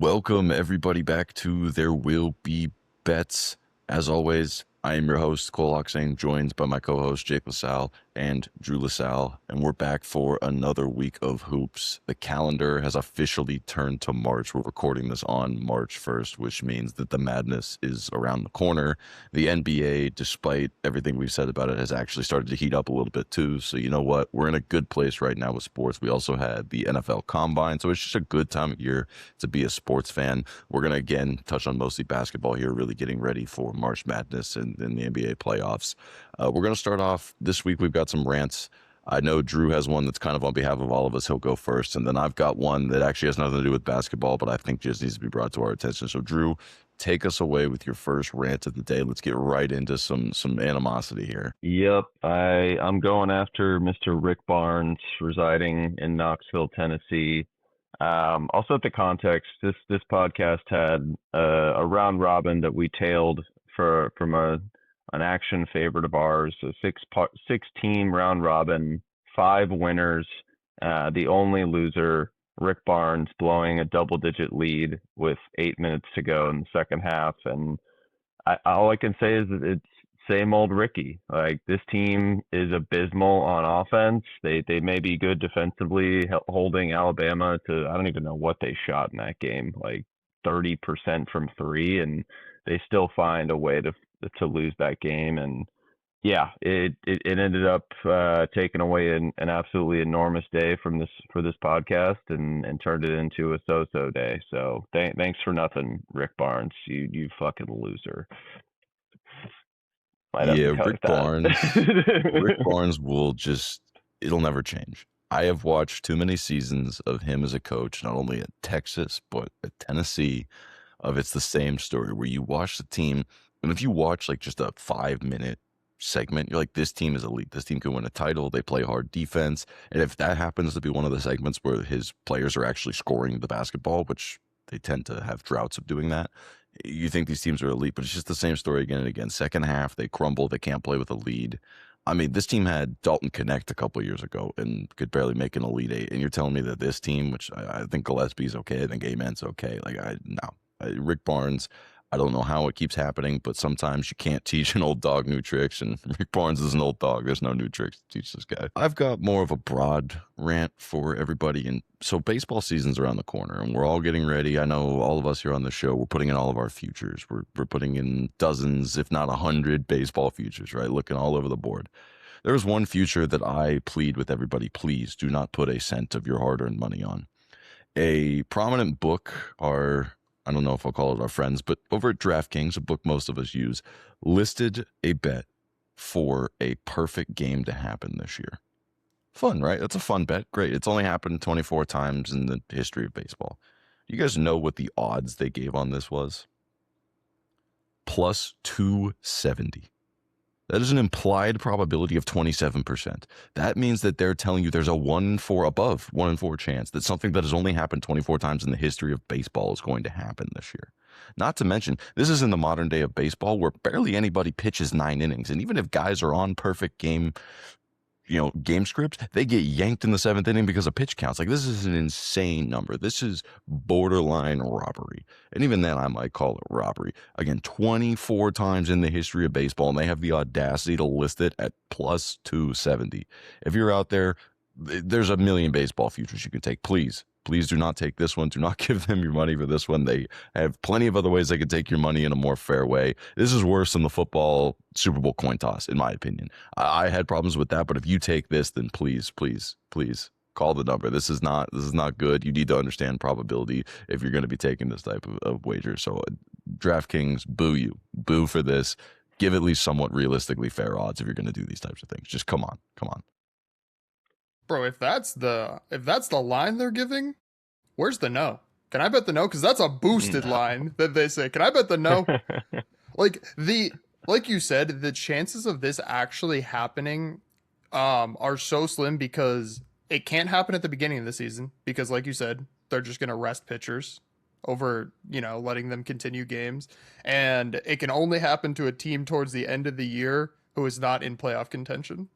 Welcome everybody back to There Will Be Bets. As always, I am your host, Cole Oxane, joined by my co-host, Jake LaSalle and Drew LaSalle, and we're back for another week of hoops. The calendar has officially turned to March. We're recording this on March 1st, which means that the madness is around the corner. The NBA, despite everything we've said about it, has actually started to heat up a little bit too. So you know what? We're in a good place right now with sports. We also had the NFL Combine, so it's just a good time of year to be a sports fan. We're going to, again, touch on mostly basketball here, really getting ready for March Madness and the NBA playoffs. We're going to start off this week. We've got some rants. I know Drew has one that's kind of on behalf of all of us. He'll go first. And then I've got one that actually has nothing to do with basketball, but I think just needs to be brought to our attention. So, Drew, take us away with your first rant of the day. Let's get right into some animosity here. Yep, I'm going after Mr. Rick Barnes, residing in Knoxville, Tennessee. I'll set the context. This podcast had a round robin that we tailed from an action favorite of ours, a six team round robin, 5 winners. The only loser, Rick Barnes, blowing a double-digit lead with 8 minutes to go in the second half. And all I can say is that it's same old Ricky. Like, this team is abysmal on offense. They may be good defensively, holding Alabama to, I don't even know what they shot in that game, like 30% from 3, and they still find a way to lose that game. And yeah, it ended up taking away an absolutely enormous day for this podcast and turned it into a so-so day. So thanks for nothing, Rick Barnes. You fucking loser. Yeah, Rick Barnes. Rick Barnes will it'll never change. I have watched too many seasons of him as a coach, not only at Texas, but at Tennessee, it's the same story where you watch the team, and if you watch like just a 5-minute segment, you're like, this team is elite. This team can win a title. They play hard defense. And if that happens to be one of the segments where his players are actually scoring the basketball, which they tend to have droughts of doing that, you think these teams are elite, but it's just the same story again and again. Second half, they crumble. They can't play with a lead. I mean, this team had Dalton Connect a couple of years ago and could barely make an Elite Eight. And you're telling me that this team, which I think Gillespie's okay, I think Amen's okay. Rick Barnes, I don't know how it keeps happening, but sometimes you can't teach an old dog new tricks, and Rick Barnes is an old dog. There's no new tricks to teach this guy. I've got more of a broad rant for everybody. And so baseball season's around the corner, and we're all getting ready. I know all of us here on the show, we're putting in all of our futures. We're putting in dozens, if not 100 baseball futures, right? Looking all over the board. There's one future that I plead with everybody, please do not put a cent of your hard-earned money on. A prominent book, I don't know if I'll call it our friends, but over at DraftKings, a book most of us use, listed a bet for a perfect game to happen this year. Fun, right? That's a fun bet. Great. It's only happened 24 times in the history of baseball. You guys know what the odds they gave on this was? Plus 270. That is an implied probability of 27%. That means that they're telling you there's a 1 in 4 chance that something that has only happened 24 times in the history of baseball is going to happen this year. Not to mention, this is in the modern day of baseball where barely anybody pitches 9 innings. And even if guys are on perfect game scripts, they get yanked in the 7th inning because of pitch counts. Like, this is an insane number. This is borderline robbery. And even then, I might call it robbery. Again, 24 times in the history of baseball, and they have the audacity to list it at plus 270. If you're out there, there's a million baseball futures you can take. Please do not take this one. Do not give them your money for this one. They have plenty of other ways they can take your money in a more fair way. This is worse than the football Super Bowl coin toss, in my opinion. I had problems with that, but if you take this, then please call the number. This is not good. You need to understand probability if you're going to be taking this type of wager. So DraftKings, boo you. Boo for this. Give at least somewhat realistically fair odds if you're going to do these types of things. Just come on. Bro, if that's the line they're giving, where's the no? Can I bet the no? Because that's a boosted line that they say. Can I bet the no? Like you said, the chances of this actually happening are so slim because it can't happen at the beginning of the season because, like you said, they're just going to rest pitchers over, letting them continue games. And it can only happen to a team towards the end of the year who is not in playoff contention,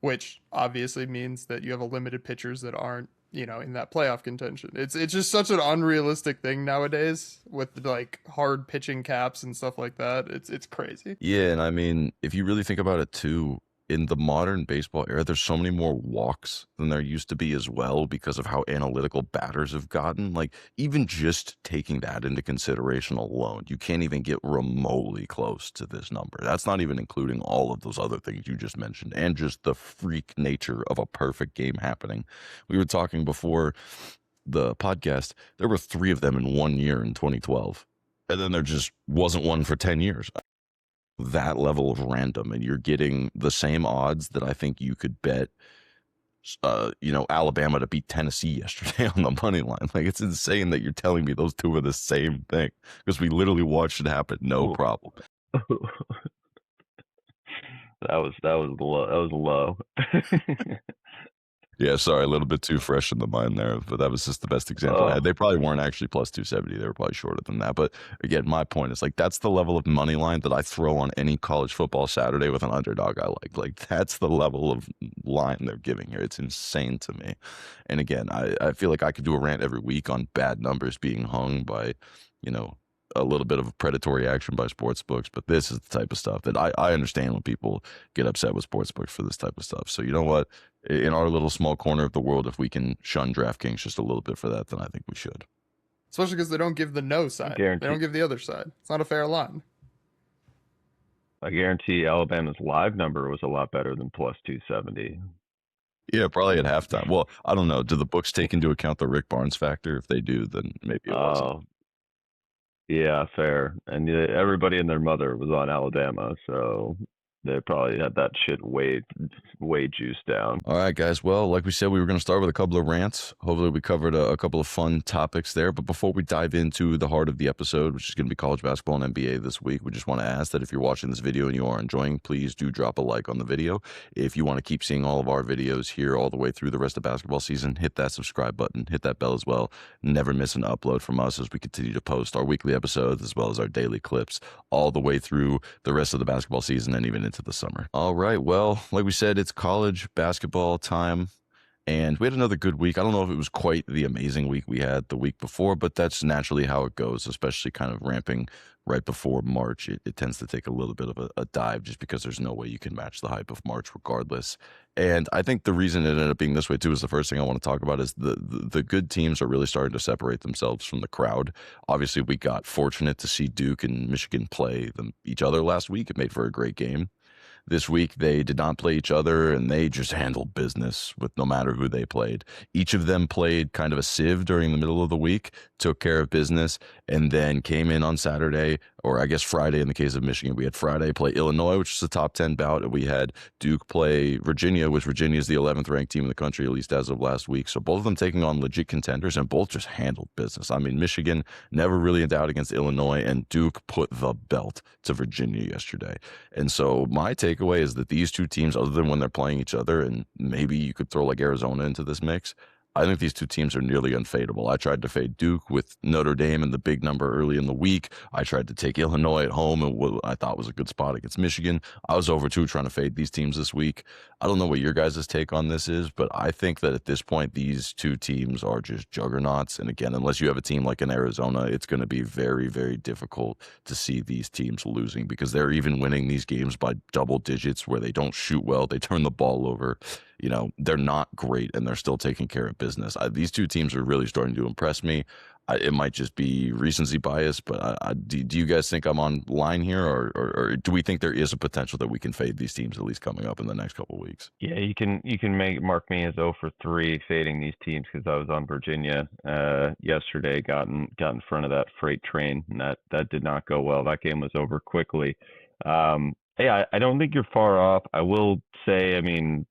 which obviously means that you have a limited pitchers that aren't in that playoff contention. It's just such an unrealistic thing nowadays with like hard pitching caps and stuff like that. It's crazy. Yeah, and I mean, if you really think about it too, in the modern baseball era, there's so many more walks than there used to be as well because of how analytical batters have gotten. Like, even just taking that into consideration alone, you can't even get remotely close to this number. That's not even including all of those other things you just mentioned and just the freak nature of a perfect game happening. We were talking before the podcast, there were 3 of them in 1 year in 2012. And then there just wasn't one for 10 years. That level of random, and you're getting the same odds that I think you could bet Alabama to beat Tennessee yesterday on the money line. Like, it's insane that you're telling me those two are the same thing, because we literally watched it happen, no problem. That was low. Yeah, sorry, a little bit too fresh in the mind there, but that was just the best example I had. They probably weren't actually plus 270. They were probably shorter than that. But again, my point is, like, that's the level of money line that I throw on any college football Saturday with an underdog I like. Like, that's the level of line they're giving here. It's insane to me. And again, I feel like I could do a rant every week on bad numbers being hung by, a little bit of predatory action by sports books, but this is the type of stuff that I understand when people get upset with sports books for this type of stuff. So you know what? In our little small corner of the world, if we can shun DraftKings just a little bit for that, then I think we should. Especially because they don't give the no side. They don't give the other side. It's not a fair line. I guarantee Alabama's live number was a lot better than plus 270. Yeah, probably at halftime. Well, I don't know. Do the books take into account the Rick Barnes factor? If they do, then maybe it wasn't. Yeah, fair. And everybody and their mother was on Alabama, so they probably had that shit way juiced down. All right, guys. Well, like we said, we were going to start with a couple of rants. Hopefully we covered a couple of fun topics there. But before we dive into the heart of the episode, which is going to be college basketball and NBA this week, we just want to ask that if you're watching this video and you are enjoying, please do drop a like on the video. If you want to keep seeing all of our videos here all the way through the rest of basketball season, hit that subscribe button, hit that bell as well. Never miss an upload from us as we continue to post our weekly episodes as well as our daily clips all the way through the rest of the basketball season and even into the summer. All right. Well, like we said, it's college basketball time, and we had another good week. I don't know if it was quite the amazing week we had the week before, but that's naturally how it goes, especially kind of ramping right before March. It tends to take a little bit of a dive just because there's no way you can match the hype of March regardless. And I think the reason it ended up being this way too is the first thing I want to talk about is the good teams are really starting to separate themselves from the crowd. Obviously, we got fortunate to see Duke and Michigan play each other last week. It made for a great game. This week, they did not play each other, and they just handled business with no matter who they played. Each of them played kind of a sieve during the middle of the week, took care of business, and then came in on Saturday, or I guess Friday in the case of Michigan. We had Friday play Illinois, which is a top 10 bout, and we had Duke play Virginia, which Virginia is the 11th ranked team in the country, at least as of last week. So both of them taking on legit contenders, and both just handled business. I mean, Michigan never really in doubt against Illinois, and Duke put the belt to Virginia yesterday. And so my takeaway is that these two teams, other than when they're playing each other, and maybe you could throw like Arizona into this mix, I think these two teams are nearly unfadable. I tried to fade Duke with Notre Dame and the big number early in the week. I tried to take Illinois at home and what I thought was a good spot against Michigan. I was over two trying to fade these teams this week. I don't know what your guys' take on this is, but I think that at this point, these two teams are just juggernauts. And again, unless you have a team like in Arizona, it's going to be very, very difficult to see these teams losing because they're even winning these games by double digits where they don't shoot well. They turn the ball over. They're not great and they're still taking care of business. These two teams are really starting to impress me. It might just be recency bias, but do you guys think I'm on line here or do we think there is a potential that we can fade these teams at least coming up in the next couple of weeks? Yeah, you can mark me as 0 for 3 fading these teams because I was on Virginia yesterday, got in front of that freight train, and that did not go well. That game was over quickly. Hey, I don't think you're far off. I will say, I mean,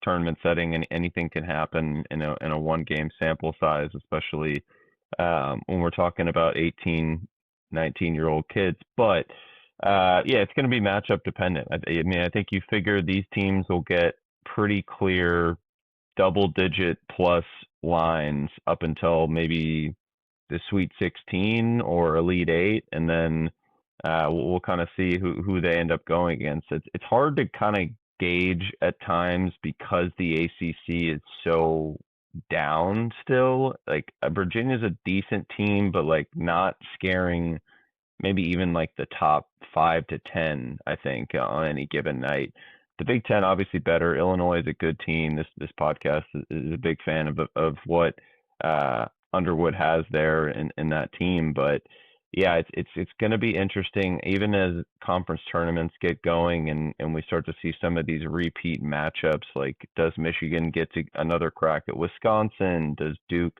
tournament setting and anything can happen in a one game sample size, especially when we're talking about 18, 19-year-old kids. But yeah, it's going to be matchup dependent. I mean, I think you figure these teams will get pretty clear double-digit plus lines up until maybe the Sweet 16 or Elite 8, and then we'll kind of see who they end up going against. It's hard to kind of gauge at times because the ACC is so down still. Like Virginia's a decent team, but like not scaring maybe even like the top 5 to 10, I think, on any given night. The Big Ten obviously better. Illinois is a good team. This podcast is a big fan of what uh, Underwood has there in that team. But yeah, it's going to be interesting even as conference tournaments get going and we start to see some of these repeat matchups. Like, does Michigan get to another crack at Wisconsin? Does Duke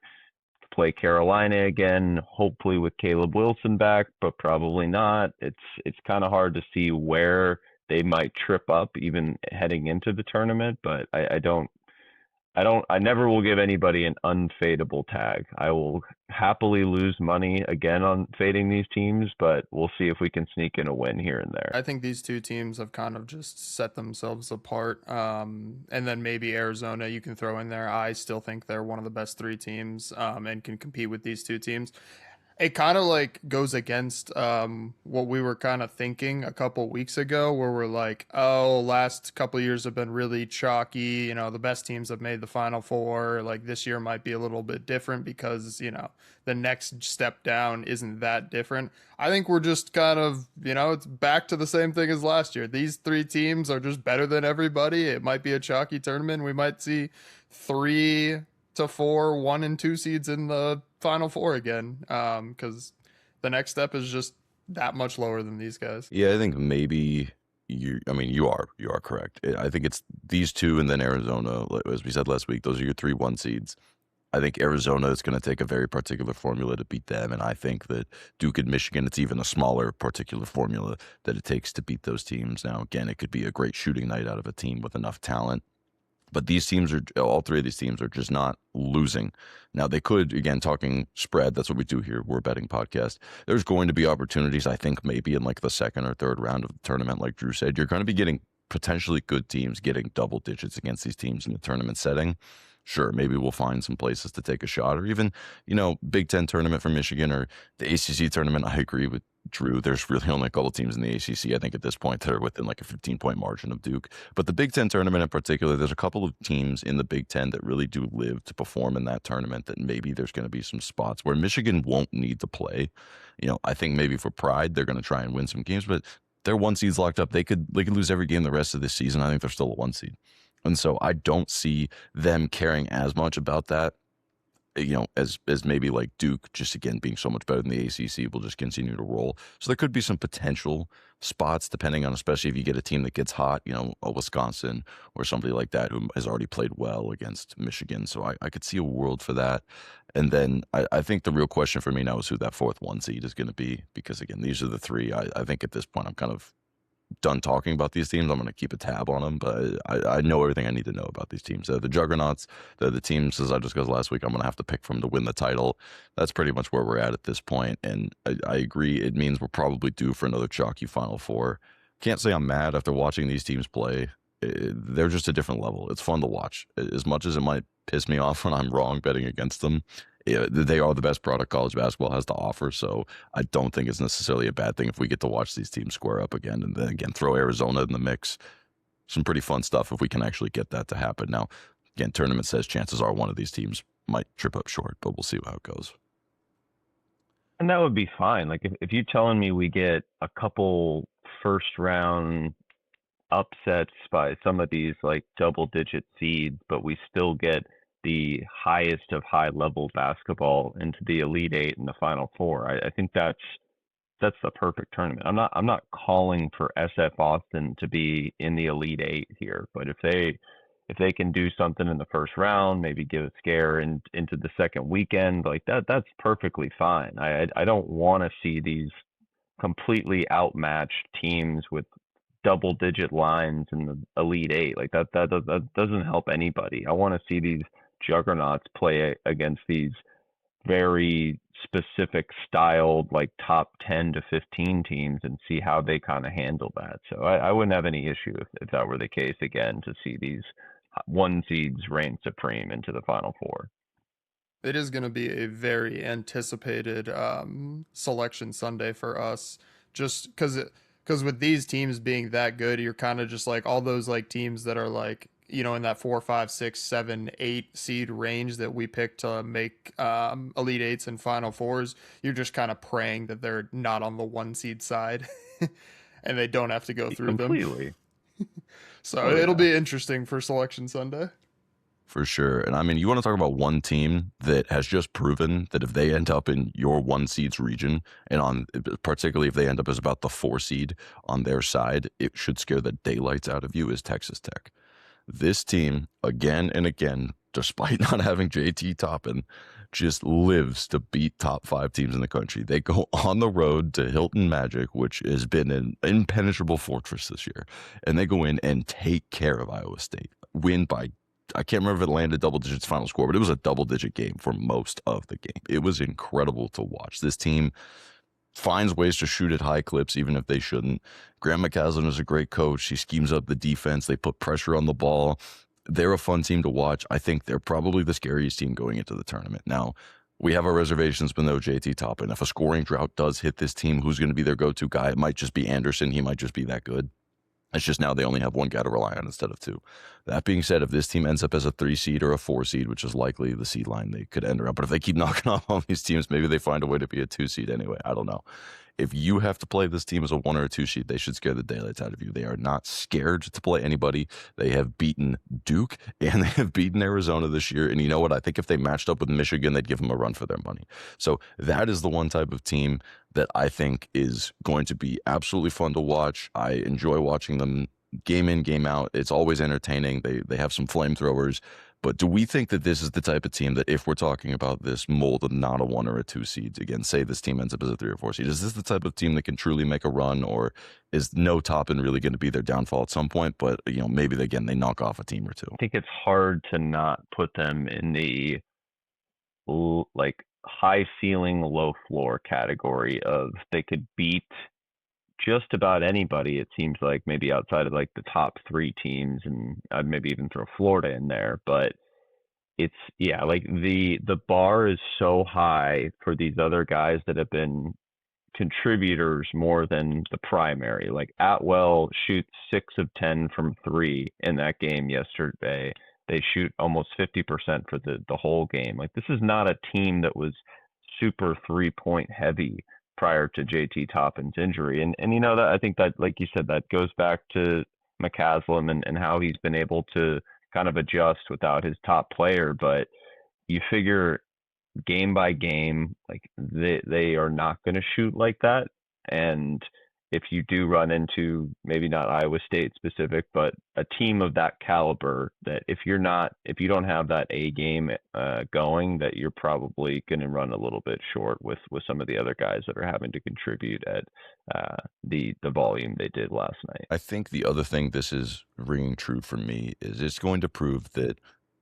play Carolina again, hopefully with Caleb Wilson back, but probably not. It's kind of hard to see where they might trip up even heading into the tournament, but I never will give anybody an unfadable tag. I will happily lose money again on fading these teams, but we'll see if we can sneak in a win here and there. I think these two teams have kind of just set themselves apart. And then maybe Arizona you can throw in there. I still think they're one of the best three teams and can compete with these two teams. It kind of like goes against what we were kind of thinking a couple weeks ago, where we're like, oh, last couple years have been really chalky. You know, the best teams have made the Final Four. Like this year might be a little bit different because, you know, the next step down isn't that different. I think we're just kind of, you know, it's back to the same thing as last year. These three teams are just better than everybody. It might be a chalky tournament. We might see 3 to 4 1 and 2 seeds in the Final Four again, because the next step is just that much lower than these guys. Yeah, I think maybe you are correct. I think it's these two and then Arizona, as we said last week, those are your 3-1 seeds. I think Arizona is going to take a very particular formula to beat them, and I think that Duke and Michigan, it's even a smaller particular formula that it takes to beat those teams. Now, again, it could be a great shooting night out of a team with enough talent. But these teams all three of these teams are just not losing. Now, they could, again, talking spread, that's what we do here. We're a betting podcast. There's going to be opportunities, I think, maybe in like the second or third round of the tournament, like Drew said. You're going to be getting potentially good teams getting double digits against these teams in the tournament setting. Sure, maybe we'll find some places to take a shot, or even, Big Ten tournament for Michigan or the ACC tournament. I agree with Drew. There's really only a couple teams in the ACC, I think, at this point that are within like a 15-point margin of Duke. But the Big Ten tournament in particular, there's a couple of teams in the Big Ten that really do live to perform in that tournament that maybe there's going to be some spots where Michigan won't need to play. I think maybe for pride, they're going to try and win some games, but their 1 seed's locked up. They could lose every game the rest of this season. I think they're still a 1 seed. And so I don't see them caring as much about that, as maybe like Duke, just again being so much better than the ACC, will just continue to roll. So there could be some potential spots depending on, especially if you get a team that gets hot, a Wisconsin or somebody like that who has already played well against Michigan. So I could see a world for that. And then I think the real question for me now is who that 4th 1 seed is going to be, because again, these are the three. I think at this point I'm kind of done talking about these teams. I'm going to keep a tab on them, but I know everything I need to know about these teams. They're the juggernauts. They're the teams, as I discussed last week, I'm going to have to pick from to win the title. That's pretty much where we're at this point. And I agree. It means we're probably due for another chalky Final Four. Can't say I'm mad after watching these teams play. They're just a different level. It's fun to watch. As much as it might piss me off when I'm wrong betting against them, they are the best product college basketball has to offer. So I don't think it's necessarily a bad thing if we get to watch these teams square up again, and then again throw Arizona in the mix. Some pretty fun stuff if we can actually get that to happen. Now, again, tournament says chances are one of these teams might trip up short, but we'll see how it goes. And that would be fine. Like if you're telling me we get a couple first round upsets by some of these like double digit seeds, but we still get the highest of high level basketball into the Elite Eight and the Final Four. I think that's the perfect tournament. I'm not calling for SF Austin to be in the Elite Eight here, but if they can do something in the first round, maybe give a scare into the second weekend, like that's perfectly fine. I don't want to see these completely outmatched teams with double digit lines in the Elite Eight. Like that doesn't help anybody. I want to see these juggernauts play against these very specific styled like top 10 to 15 teams and see how they kind of handle that. So I wouldn't have any issue if that were the case again, to see these 1 seeds reign supreme into the Final Four. It is going to be a very anticipated selection Sunday for us, just because with these teams being that good, you're kind of just like all those like teams that are like, in that 4, 5, 6, 7, 8 seed range that we picked to make Elite Eights and Final Fours, you're just kind of praying that they're not on the 1 seed side and they don't have to go through Completely. them. So it'll be interesting for Selection Sunday. For sure. And I mean, you want to talk about one team that has just proven that if they end up in your 1 seed's region, and particularly if they end up as about the 4 seed on their side, it should scare the daylights out of you, is Texas Tech. This team, again and again, despite not having JT Toppin, just lives to beat top 5 teams in the country. They go on the road to Hilton Magic, which has been an impenetrable fortress this year, and they go in and take care of Iowa State. Win by, I can't remember if it landed double digits final score, but it was a double-digit game for most of the game. It was incredible to watch. This team finds ways to shoot at high clips, even if they shouldn't. Graham McCasland is a great coach. He schemes up the defense. They put pressure on the ball. They're a fun team to watch. I think they're probably the scariest team going into the tournament. Now, we have our reservations with no JT Toppin. If a scoring drought does hit this team, who's going to be their go-to guy? It might just be Anderson. He might just be that good. It's just now they only have one guy to rely on instead of 2. That being said, if this team ends up as a 3 seed or a 4 seed, which is likely the seed line they could end around, but if they keep knocking off all these teams, maybe they find a way to be a 2 seed anyway. I don't know. If you have to play this team as a 1 or a 2 seed, they should scare the daylights out of you. They are not scared to play anybody. They have beaten Duke and they have beaten Arizona this year. And you know what? I think if they matched up with Michigan, they'd give them a run for their money. So that is the one type of team that I think is going to be absolutely fun to watch. I enjoy watching them game in, game out. It's always entertaining. They have some flamethrowers. But do we think that this is the type of team that if we're talking about this mold of not a 1 or a 2 seeds, again, say this team ends up as a 3 or 4 seed, is this the type of team that can truly make a run, or is no Toppin really going to be their downfall at some point? But, maybe again, they knock off a team or 2. I think it's hard to not put them in the high ceiling, low floor category of they could beat just about anybody, it seems like, maybe outside of the top 3 teams, and I'd maybe even throw Florida in there. But it's the bar is so high for these other guys that have been contributors more than the primary. Like Atwell shoots 6 of 10 from 3 in that game yesterday. They shoot almost 50% for the whole game. This is not a team that was super 3-point heavy prior to JT Toppin's injury. And that, I think that, like you said, that goes back to McCaslam and how he's been able to kind of adjust without his top player. But you figure game by game, they are not going to shoot like that. And if you do run into, maybe not Iowa State specific, but a team of that caliber, that if you don't have that A game going, that you're probably going to run a little bit short with some of the other guys that are having to contribute at the volume they did last night. I think the other thing this is ringing true for me is it's going to prove that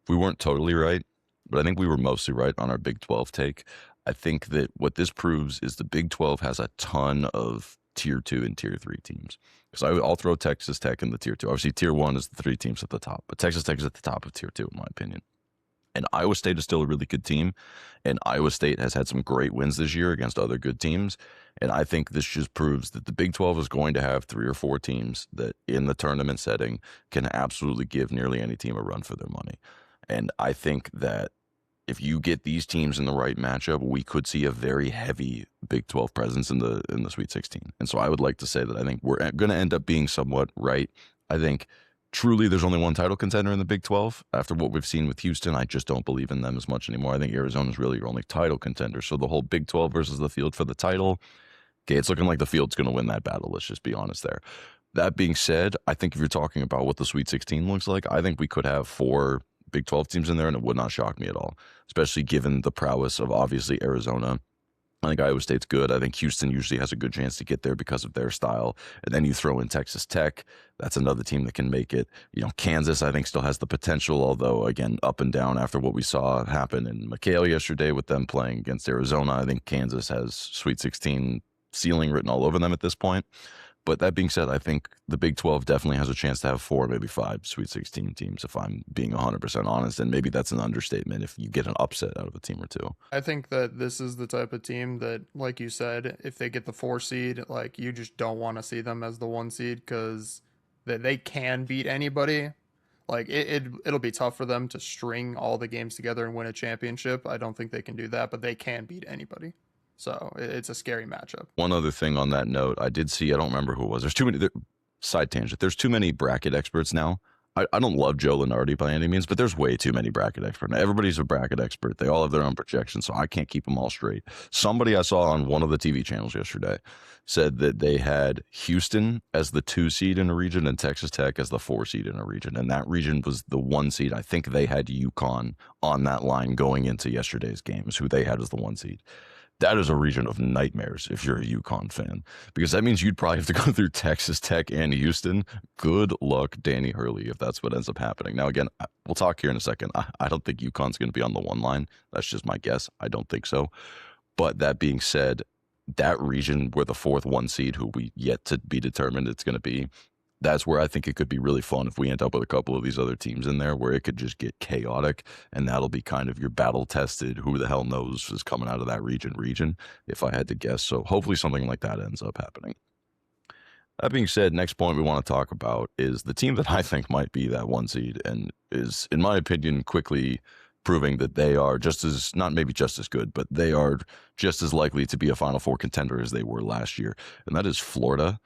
we weren't totally right, but I think we were mostly right on our Big 12 take. I think that what this proves is the Big 12 has a ton of Tier 2 and Tier 3 teams. Because I'll throw Texas Tech in the Tier 2. Obviously, Tier 1 is the 3 teams at the top, but Texas Tech is at the top of Tier 2, in my opinion. And Iowa State is still a really good team, and Iowa State has had some great wins this year against other good teams. And I think this just proves that the Big 12 is going to have 3 or 4 teams that in the tournament setting can absolutely give nearly any team a run for their money. And I think that if you get these teams in the right matchup, we could see a very heavy Big 12 presence in the Sweet 16. And so I would like to say that I think we're going to end up being somewhat right. I think truly there's only one title contender in the Big 12. After what we've seen with Houston, I just don't believe in them as much anymore. I think Arizona's really your only title contender. So the whole Big 12 versus the field for the title, okay, it's looking like the field's going to win that battle. Let's just be honest there. That being said, I think if you're talking about what the Sweet 16 looks like, I think we could have 4 Big 12 teams in there, and it would not shock me at all, especially given the prowess of obviously Arizona. I think Iowa State's good. I think Houston usually has a good chance to get there because of their style. And then you throw in Texas Tech. That's another team that can make it. Kansas, I think, still has the potential, although, again, up and down after what we saw happen in Kneppeul yesterday with them playing against Arizona. I think Kansas has Sweet 16 ceiling written all over them at this point. But that being said, I think the Big 12 definitely has a chance to have 4, maybe 5 Sweet 16 teams, if I'm being 100% honest. And maybe that's an understatement if you get an upset out of a team or 2. I think that this is the type of team that, like you said, if they get the 4 seed, you just don't want to see them as the 1 seed because they can beat anybody. Like it'll be tough for them to string all the games together and win a championship. I don't think they can do that, but they can beat anybody. So it's a scary matchup. One other thing on that note, I did see, I don't remember who it was. There's too many, side tangent, there's too many bracket experts now. I don't love Joe Lunardi by any means, but there's way too many bracket experts. Everybody's a bracket expert. They all have their own projections, so I can't keep them all straight. Somebody I saw on one of the TV channels yesterday said that they had Houston as the 2 seed in a region and Texas Tech as the 4 seed in a region. And that region was the 1 seed. I think they had UConn on that line going into yesterday's games, who they had as the 1 seed. That is a region of nightmares if you're a UConn fan, because that means you'd probably have to go through Texas Tech and Houston. Good luck, Danny Hurley, if that's what ends up happening. Now, again, we'll talk here in a second. I don't think UConn's going to be on the 1 line. That's just my guess. I don't think so. But that being said, that region where the 4th 1 seed, who we yet to be determined it's going to be, that's where I think it could be really fun if we end up with a couple of these other teams in there where it could just get chaotic, and that'll be kind of your battle tested, who the hell knows is coming out of that region, if I had to guess. So hopefully something like that ends up happening. That being said, next point we want to talk about is the team that I think might be that 1 seed and is, in my opinion, quickly proving that they are just as, not maybe just as good, but they are just as likely to be a Final Four contender as they were last year, and that is Florida.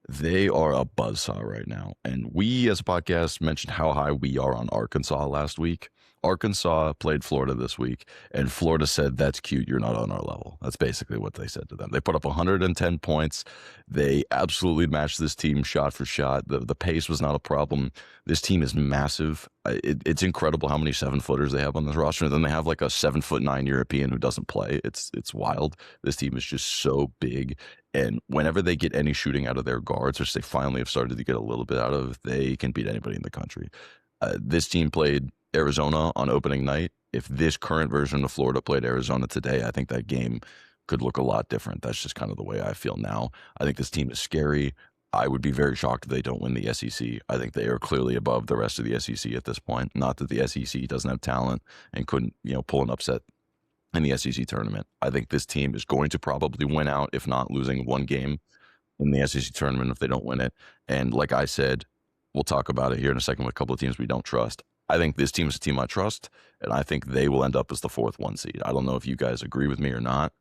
They are a buzzsaw right now. And we, as a podcast, mentioned how high we are on Arkansas last week. Arkansas played Florida this week, and Florida said, "That's cute, you're not on our level." That's basically what they said to them. They put up 110 points. They absolutely matched this team shot for shot. The pace was not a problem. This team is massive. It's incredible how many 7-footers they have on this roster. And then they have like a 7'9" European who doesn't play. It's wild. This team is just so big. And whenever they get any shooting out of their guards, which they finally have started to get a little bit out of, they can beat anybody in the country. This team played Arizona on opening night. If this current version of Florida played Arizona today, I think that game could look a lot different. That's just kind of the way I feel now. I think this team is scary. I would be very shocked if they don't win the SEC. I think they are clearly above the rest of the SEC at this point. Not that the SEC doesn't have talent and couldn't, pull an upset in the SEC tournament. I think this team is going to probably win out, if not losing 1 game in the SEC tournament if they don't win it. And like I said, we'll talk about it here in a second with a couple of teams we don't trust. I think this team is a team I trust, and I think they will end up as the 4th 1 seed. I don't know if you guys agree with me or not,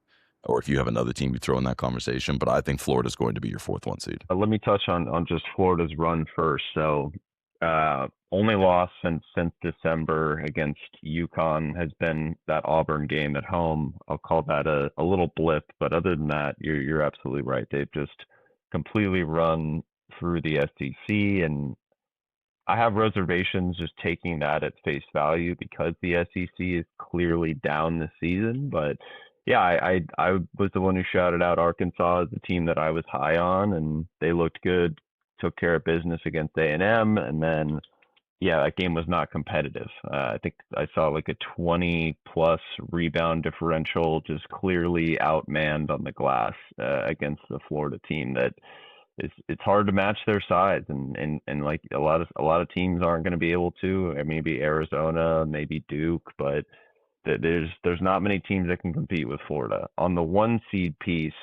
or if you have another team you throw in that conversation, but I think Florida's going to be your 4th 1 seed. Let me touch on just Florida's run first. So only loss since December against UConn has been that Auburn game at home. I'll call that a little blip, but other than that, you're absolutely right. They've just completely run through the SEC, and I have reservations just taking that at face value because the SEC is clearly down this season. But yeah, I was the one who shouted out Arkansas as the team that I was high on, and they looked good, took care of business against A&M, and then yeah, that game was not competitive. I think I saw like a 20-plus rebound differential, just clearly outmanned on the glass against the Florida team that it's hard to match their size, and like a lot of teams aren't going to be able to. Maybe Arizona, maybe Duke, but there's not many teams that can compete with Florida. On the 1 seed piece,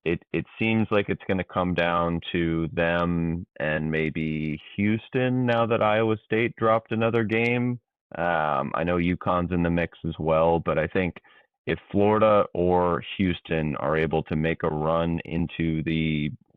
it seems like it's going to come down to them and maybe Houston now that Iowa State dropped another game. I know UConn's in the mix as well, but I think if Florida or Houston are able to make a run into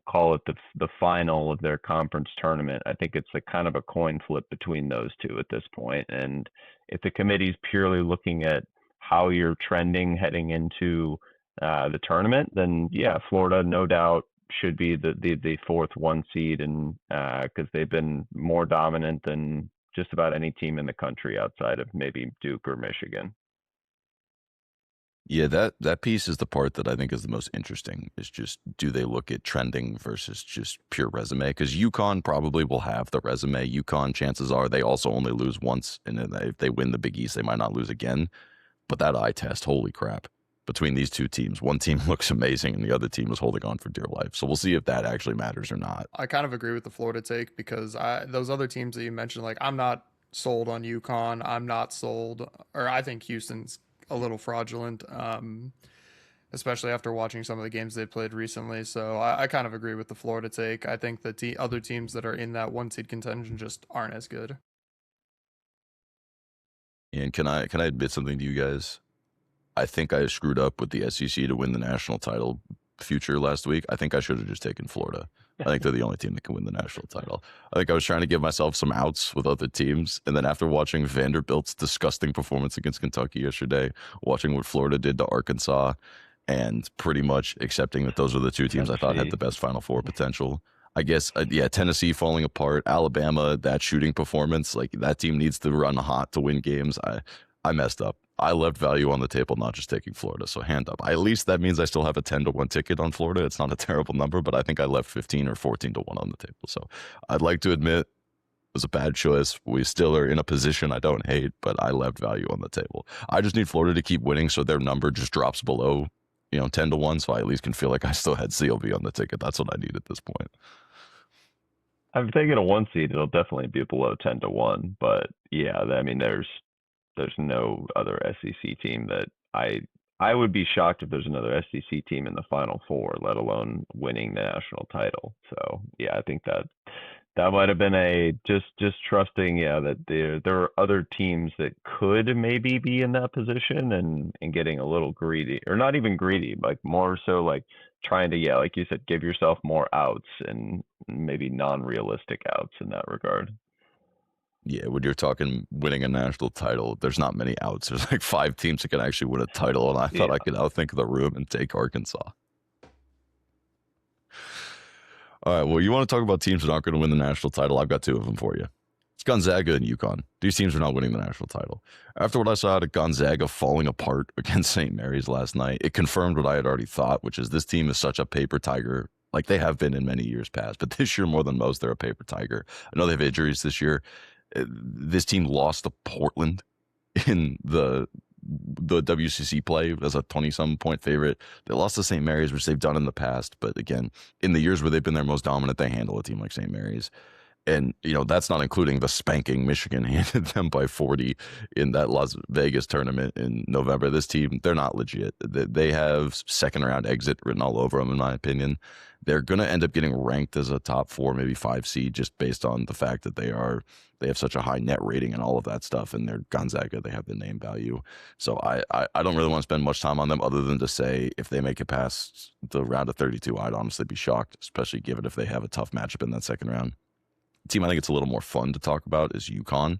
call it the final of their conference tournament, I think it's a kind of a coin flip between those two at this point. And if the committee's purely looking at how you're trending heading into the tournament, then yeah, Florida no doubt should be the 4th 1 seed, and because they've been more dominant than just about any team in the country outside of maybe Duke or Michigan. Yeah, that piece is the part that I think is the most interesting, is just, do they look at trending versus just pure resume? Because UConn probably will have the resume. UConn, chances are they also only lose once, and if they win the Big East, they might not lose again. But that eye test, holy crap. Between these two teams, one team looks amazing and the other team is holding on for dear life. So we'll see if that actually matters or not. I kind of agree with the Florida take, because those other teams that you mentioned, like, I'm not sold on UConn. I'm not sold, or I think Houston's a little fraudulent, especially after watching some of the games they played recently. So I kind of agree with the Florida take. I think the other teams that are in that 1 seed contention just aren't as good. And can I admit something to you guys? I think I screwed up with the SEC to win the national title future last week. I think I should have just taken Florida. I think they're the only team that can win the national title. I think I was trying to give myself some outs with other teams. And then after watching Vanderbilt's disgusting performance against Kentucky yesterday, watching what Florida did to Arkansas, and pretty much accepting that those were the two teams I thought had the best Final Four potential. I guess, Tennessee falling apart, Alabama, that shooting performance, like that team needs to run hot to win games. I messed up. I left value on the table, not just taking Florida. So hand up. At least that means I still have a 10-1 ticket on Florida. It's not a terrible number, but I think I left 15 or 14-1 on the table. So I'd like to admit it was a bad choice. We still are in a position I don't hate, but I left value on the table. I just need Florida to keep winning so their number just drops below, 10-1. So I at least can feel like I still had CLV on the ticket. That's what I need at this point. I'm thinking a 1 seed, it'll definitely be below 10-1. But yeah, I mean, there's no other SEC team that I would be shocked if there's another SEC team in the Final Four, let alone winning the national title. So yeah, I think that might have been just trusting, that there are other teams that could maybe be in that position and getting a little greedy, or not even greedy, like more so like trying to, like you said, give yourself more outs and maybe non-realistic outs in that regard. Yeah, when you're talking winning a national title, there's not many outs. There's like 5 teams that can actually win a title, and I thought I could outthink the room and take Arkansas. All right, well, you want to talk about teams that aren't going to win the national title? I've got 2 of them for you. It's Gonzaga and UConn. These teams are not winning the national title. After what I saw out of Gonzaga falling apart against St. Mary's last night, it confirmed what I had already thought, which is this team is such a paper tiger, like they have been in many years past. But this year, more than most, they're a paper tiger. I know they have injuries this year. This team lost to Portland in the WCC play as a 20-some point favorite. They lost to St. Mary's, which they've done in the past. But again, in the years where they've been their most dominant, they handle a team like St. Mary's. And, that's not including the spanking Michigan handed them by 40 in that Las Vegas tournament in November. This team, they're not legit. They have second-round exit written all over them, in my opinion. They're going to end up getting ranked as a top 4, maybe 5 seed just based on the fact that they have such a high net rating and all of that stuff. And they're Gonzaga, they have the name value. So I don't really want to spend much time on them other than to say if they make it past the round of 32, I'd honestly be shocked, especially given if they have a tough matchup in that second round. The team I think it's a little more fun to talk about is UConn.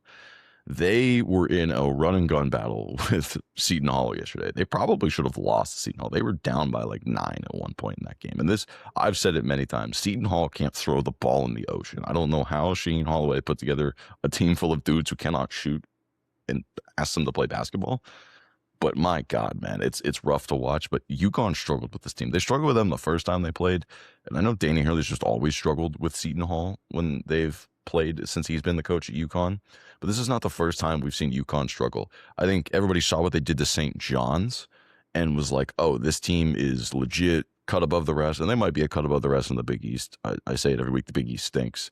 They were in a run and gun battle with Seton Hall yesterday. They probably should have lost to Seton Hall. They were down by like 9 at one point in that game. And this, I've said it many times, Seton Hall can't throw the ball in the ocean. I don't know how Sheen Holloway put together a team full of dudes who cannot shoot and ask them to play basketball. But my God, man, it's rough to watch. But UConn struggled with this team. They struggled with them the first time they played. And I know Danny Hurley's just always struggled with Seton Hall when they've played since he's been the coach at UConn. But this is not the first time we've seen UConn struggle. I think everybody saw what they did to St. John's and was like, oh, this team is legit, cut above the rest. And they might be a cut above the rest in the Big East. I say it every week, the Big East stinks.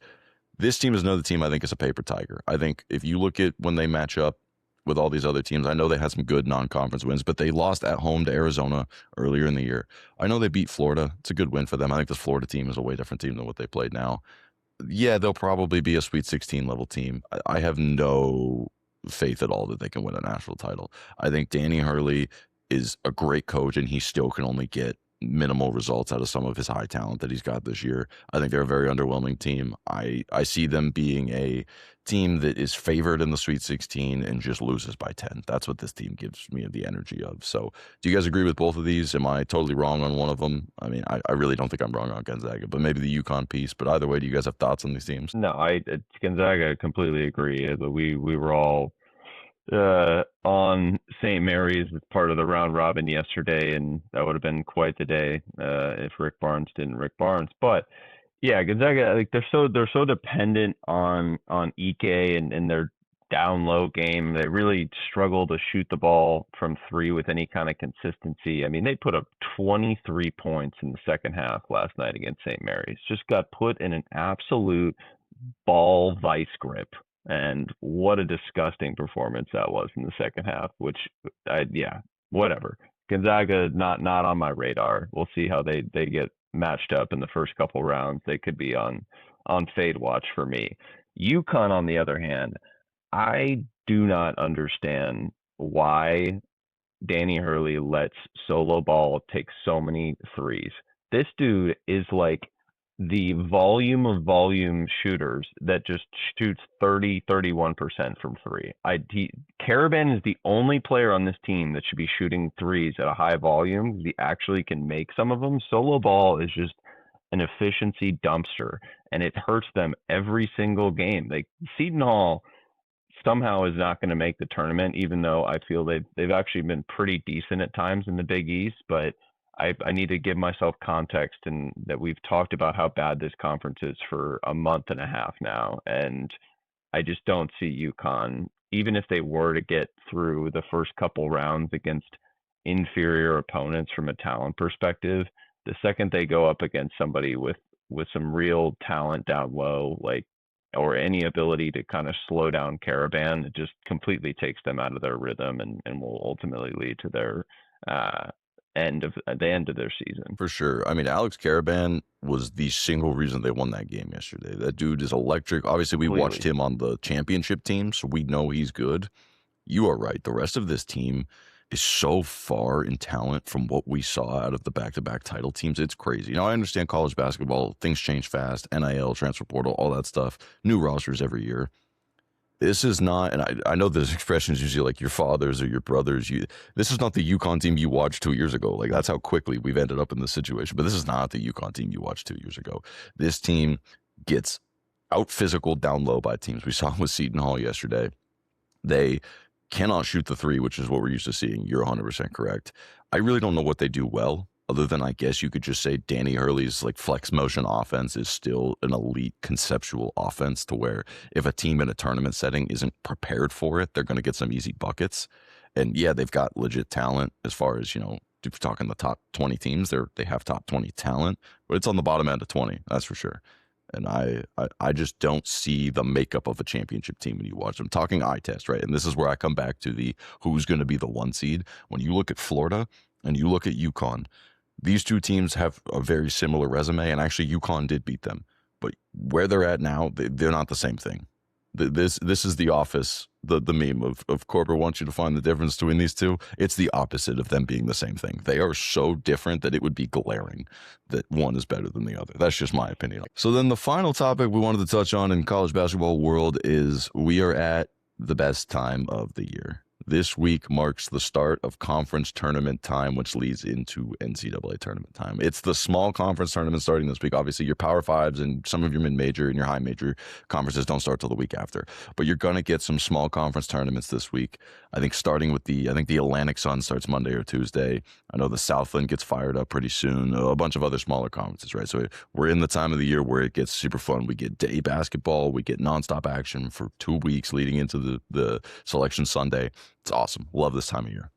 This team is another team I think is a paper tiger. I think if you look at when they match up with all these other teams, I know they had some good non-conference wins, but they lost at home to Arizona earlier in the year. I know they beat Florida. It's a good win for them. I think this Florida team is a way different team than what they played now. Yeah, they'll probably be a Sweet 16 level team. I have no faith at all that they can win a national title. I think Danny Hurley is a great coach, and he still can only get minimal results out of some of his high talent that he's got this year. I think they're a very underwhelming team. I see them being a team that is favored in the Sweet 16 and just loses by 10. That's what this team gives me the energy of. So do you guys agree with both of these? Am I totally wrong on one of them? I mean, I really don't think I'm wrong on Gonzaga, but maybe the UConn piece. But either way, do you guys have thoughts on these teams? No, Gonzaga, I completely agree. We were all on St. Mary's as part of the round robin yesterday, and that would have been quite the day if Rick Barnes didn't Rick Barnes. But yeah, Gonzaga, like they're so dependent on Ike and their down low game. They really struggle to shoot the ball from 3 with any kind of consistency. I mean, they put up 23 points in the second half last night against St. Mary's. Just got put in an absolute ball vice grip. And what a disgusting performance that was in the second half, which, whatever. Gonzaga, not on my radar. We'll see how they get matched up in the first couple rounds. They could be on fade watch for me. UConn, on the other hand, I do not understand why Danny Hurley lets Solo Ball take so many threes. This dude is like the volume shooters that just shoots 31% from three. Caravan is the only player on this team that should be shooting threes at a high volume. He actually can make some of them. Solo Ball is just an efficiency dumpster, and it hurts them every single game. Like Seton Hall somehow is not going to make the tournament, even though I feel they've actually been pretty decent at times in the Big East. But I need to give myself context, and that we've talked about how bad this conference is for a month and a half now, and I just don't see UConn, even if they were to get through the first couple rounds against inferior opponents from a talent perspective. The second they go up against somebody with some real talent down low, like, or any ability to kind of slow down Caravan, it just completely takes them out of their rhythm and will ultimately lead to their end of their season. For sure. I mean, Alex Caravan was the single reason they won that game yesterday. That dude is electric. Obviously, we watched him on the championship team, so we know he's good. You are right. The rest of this team is so far in talent from what we saw out of the back-to-back title teams. It's crazy. Now, I understand college basketball, things change fast, NIL, transfer portal, all that stuff, new rosters every year. This is not, and I know this expression is usually like your fathers or your brothers. This is not the UConn team you watched 2 years ago. Like, that's how quickly we've ended up in this situation. But this is not the UConn team you watched 2 years ago. This team gets out physical down low by teams. We saw with Seton Hall yesterday. They cannot shoot the three, which is what we're used to seeing. You're 100% correct. I really don't know what they do well, other than I guess you could just say Danny Hurley's like flex motion offense is still an elite conceptual offense, to where if a team in a tournament setting isn't prepared for it, they're going to get some easy buckets. And yeah, they've got legit talent as far as, if you're talking the top 20 teams, they have top 20 talent, but it's on the bottom end of 20, that's for sure. And I just don't see the makeup of a championship team when you watch them. Talking eye test, right? And this is where I come back to the who's going to be the one seed. When you look at Florida and you look at UConn, these two teams have a very similar resume, and actually UConn did beat them. But where they're at now, they're not the same thing. This is the Office, the meme of corporate wants you to find the difference between these two. It's the opposite of them being the same thing. They are so different that it would be glaring that one is better than the other. That's just my opinion. So then the final topic we wanted to touch on in college basketball world is we are at the best time of the year. This week marks the start of conference tournament time, which leads into NCAA tournament time. It's the small conference tournament starting this week. Obviously, your Power Fives and some of your mid-major and your high-major conferences don't start till the week after. But you're going to get some small conference tournaments this week. I think starting with the Atlantic Sun starts Monday or Tuesday. I know the Southland gets fired up pretty soon. A bunch of other smaller conferences, right? So we're in the time of the year where it gets super fun. We get day basketball. We get nonstop action for 2 weeks leading into the Selection Sunday. It's awesome. Love this time of year.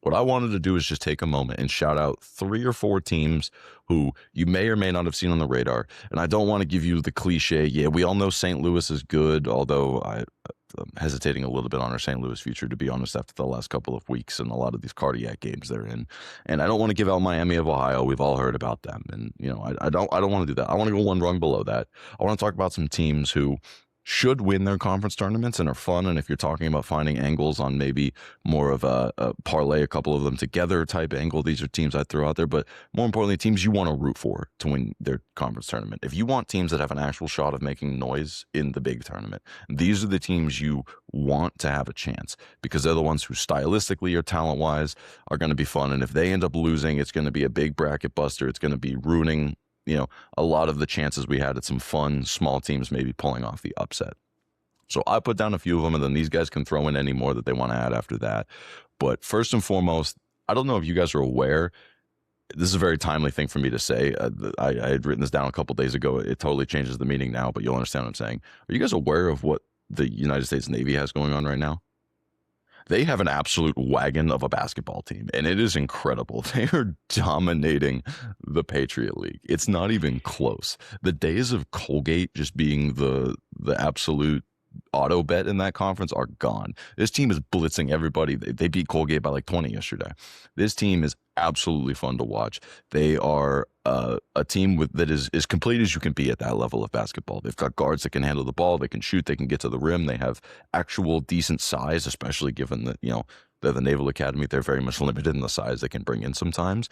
What I wanted to do is just take a moment and shout out 3 or 4 teams who you may or may not have seen on the radar. And I don't want to give you the cliche, yeah, we all know St. Louis is good, although I'm hesitating a little bit on our St. Louis future, to be honest, after the last couple of weeks and a lot of these cardiac games they're in. And I don't want to give out Miami of Ohio. We've all heard about them. And, I don't want to do that. I want to go one rung below that. I want to talk about some teams who should win their conference tournaments and are fun. And if you're talking about finding angles on maybe more of a parlay a couple of them together type angle, these are teams I throw out there. But more importantly, teams you want to root for to win their conference tournament. If you want teams that have an actual shot of making noise in the big tournament, these are the teams you want to have a chance, because they're the ones who stylistically or talent-wise are going to be fun. And if they end up losing, it's going to be a big bracket buster. It's going to be ruining a lot of the chances we had at some fun small teams maybe pulling off the upset. So I put down a few of them, and then these guys can throw in any more that they want to add after that. But first and foremost, I don't know if you guys are aware, this is a very timely thing for me to say. I had written this down a couple days ago. It totally changes the meaning now, but you'll understand what I'm saying. Are you guys aware of what the United States Navy has going on right now? They have an absolute wagon of a basketball team, and it is incredible. They are dominating the Patriot League. It's not even close. The days of Colgate just being the absolute auto bet in that conference are gone. This team is blitzing everybody. They beat Colgate by like 20 yesterday. This team is absolutely fun to watch. They are a team that is as complete as you can be at that level of basketball. They've got guards that can handle the ball, they can shoot, they can get to the rim. They have actual decent size, especially given that, they're the Naval Academy. They're very much limited in the size they can bring in sometimes.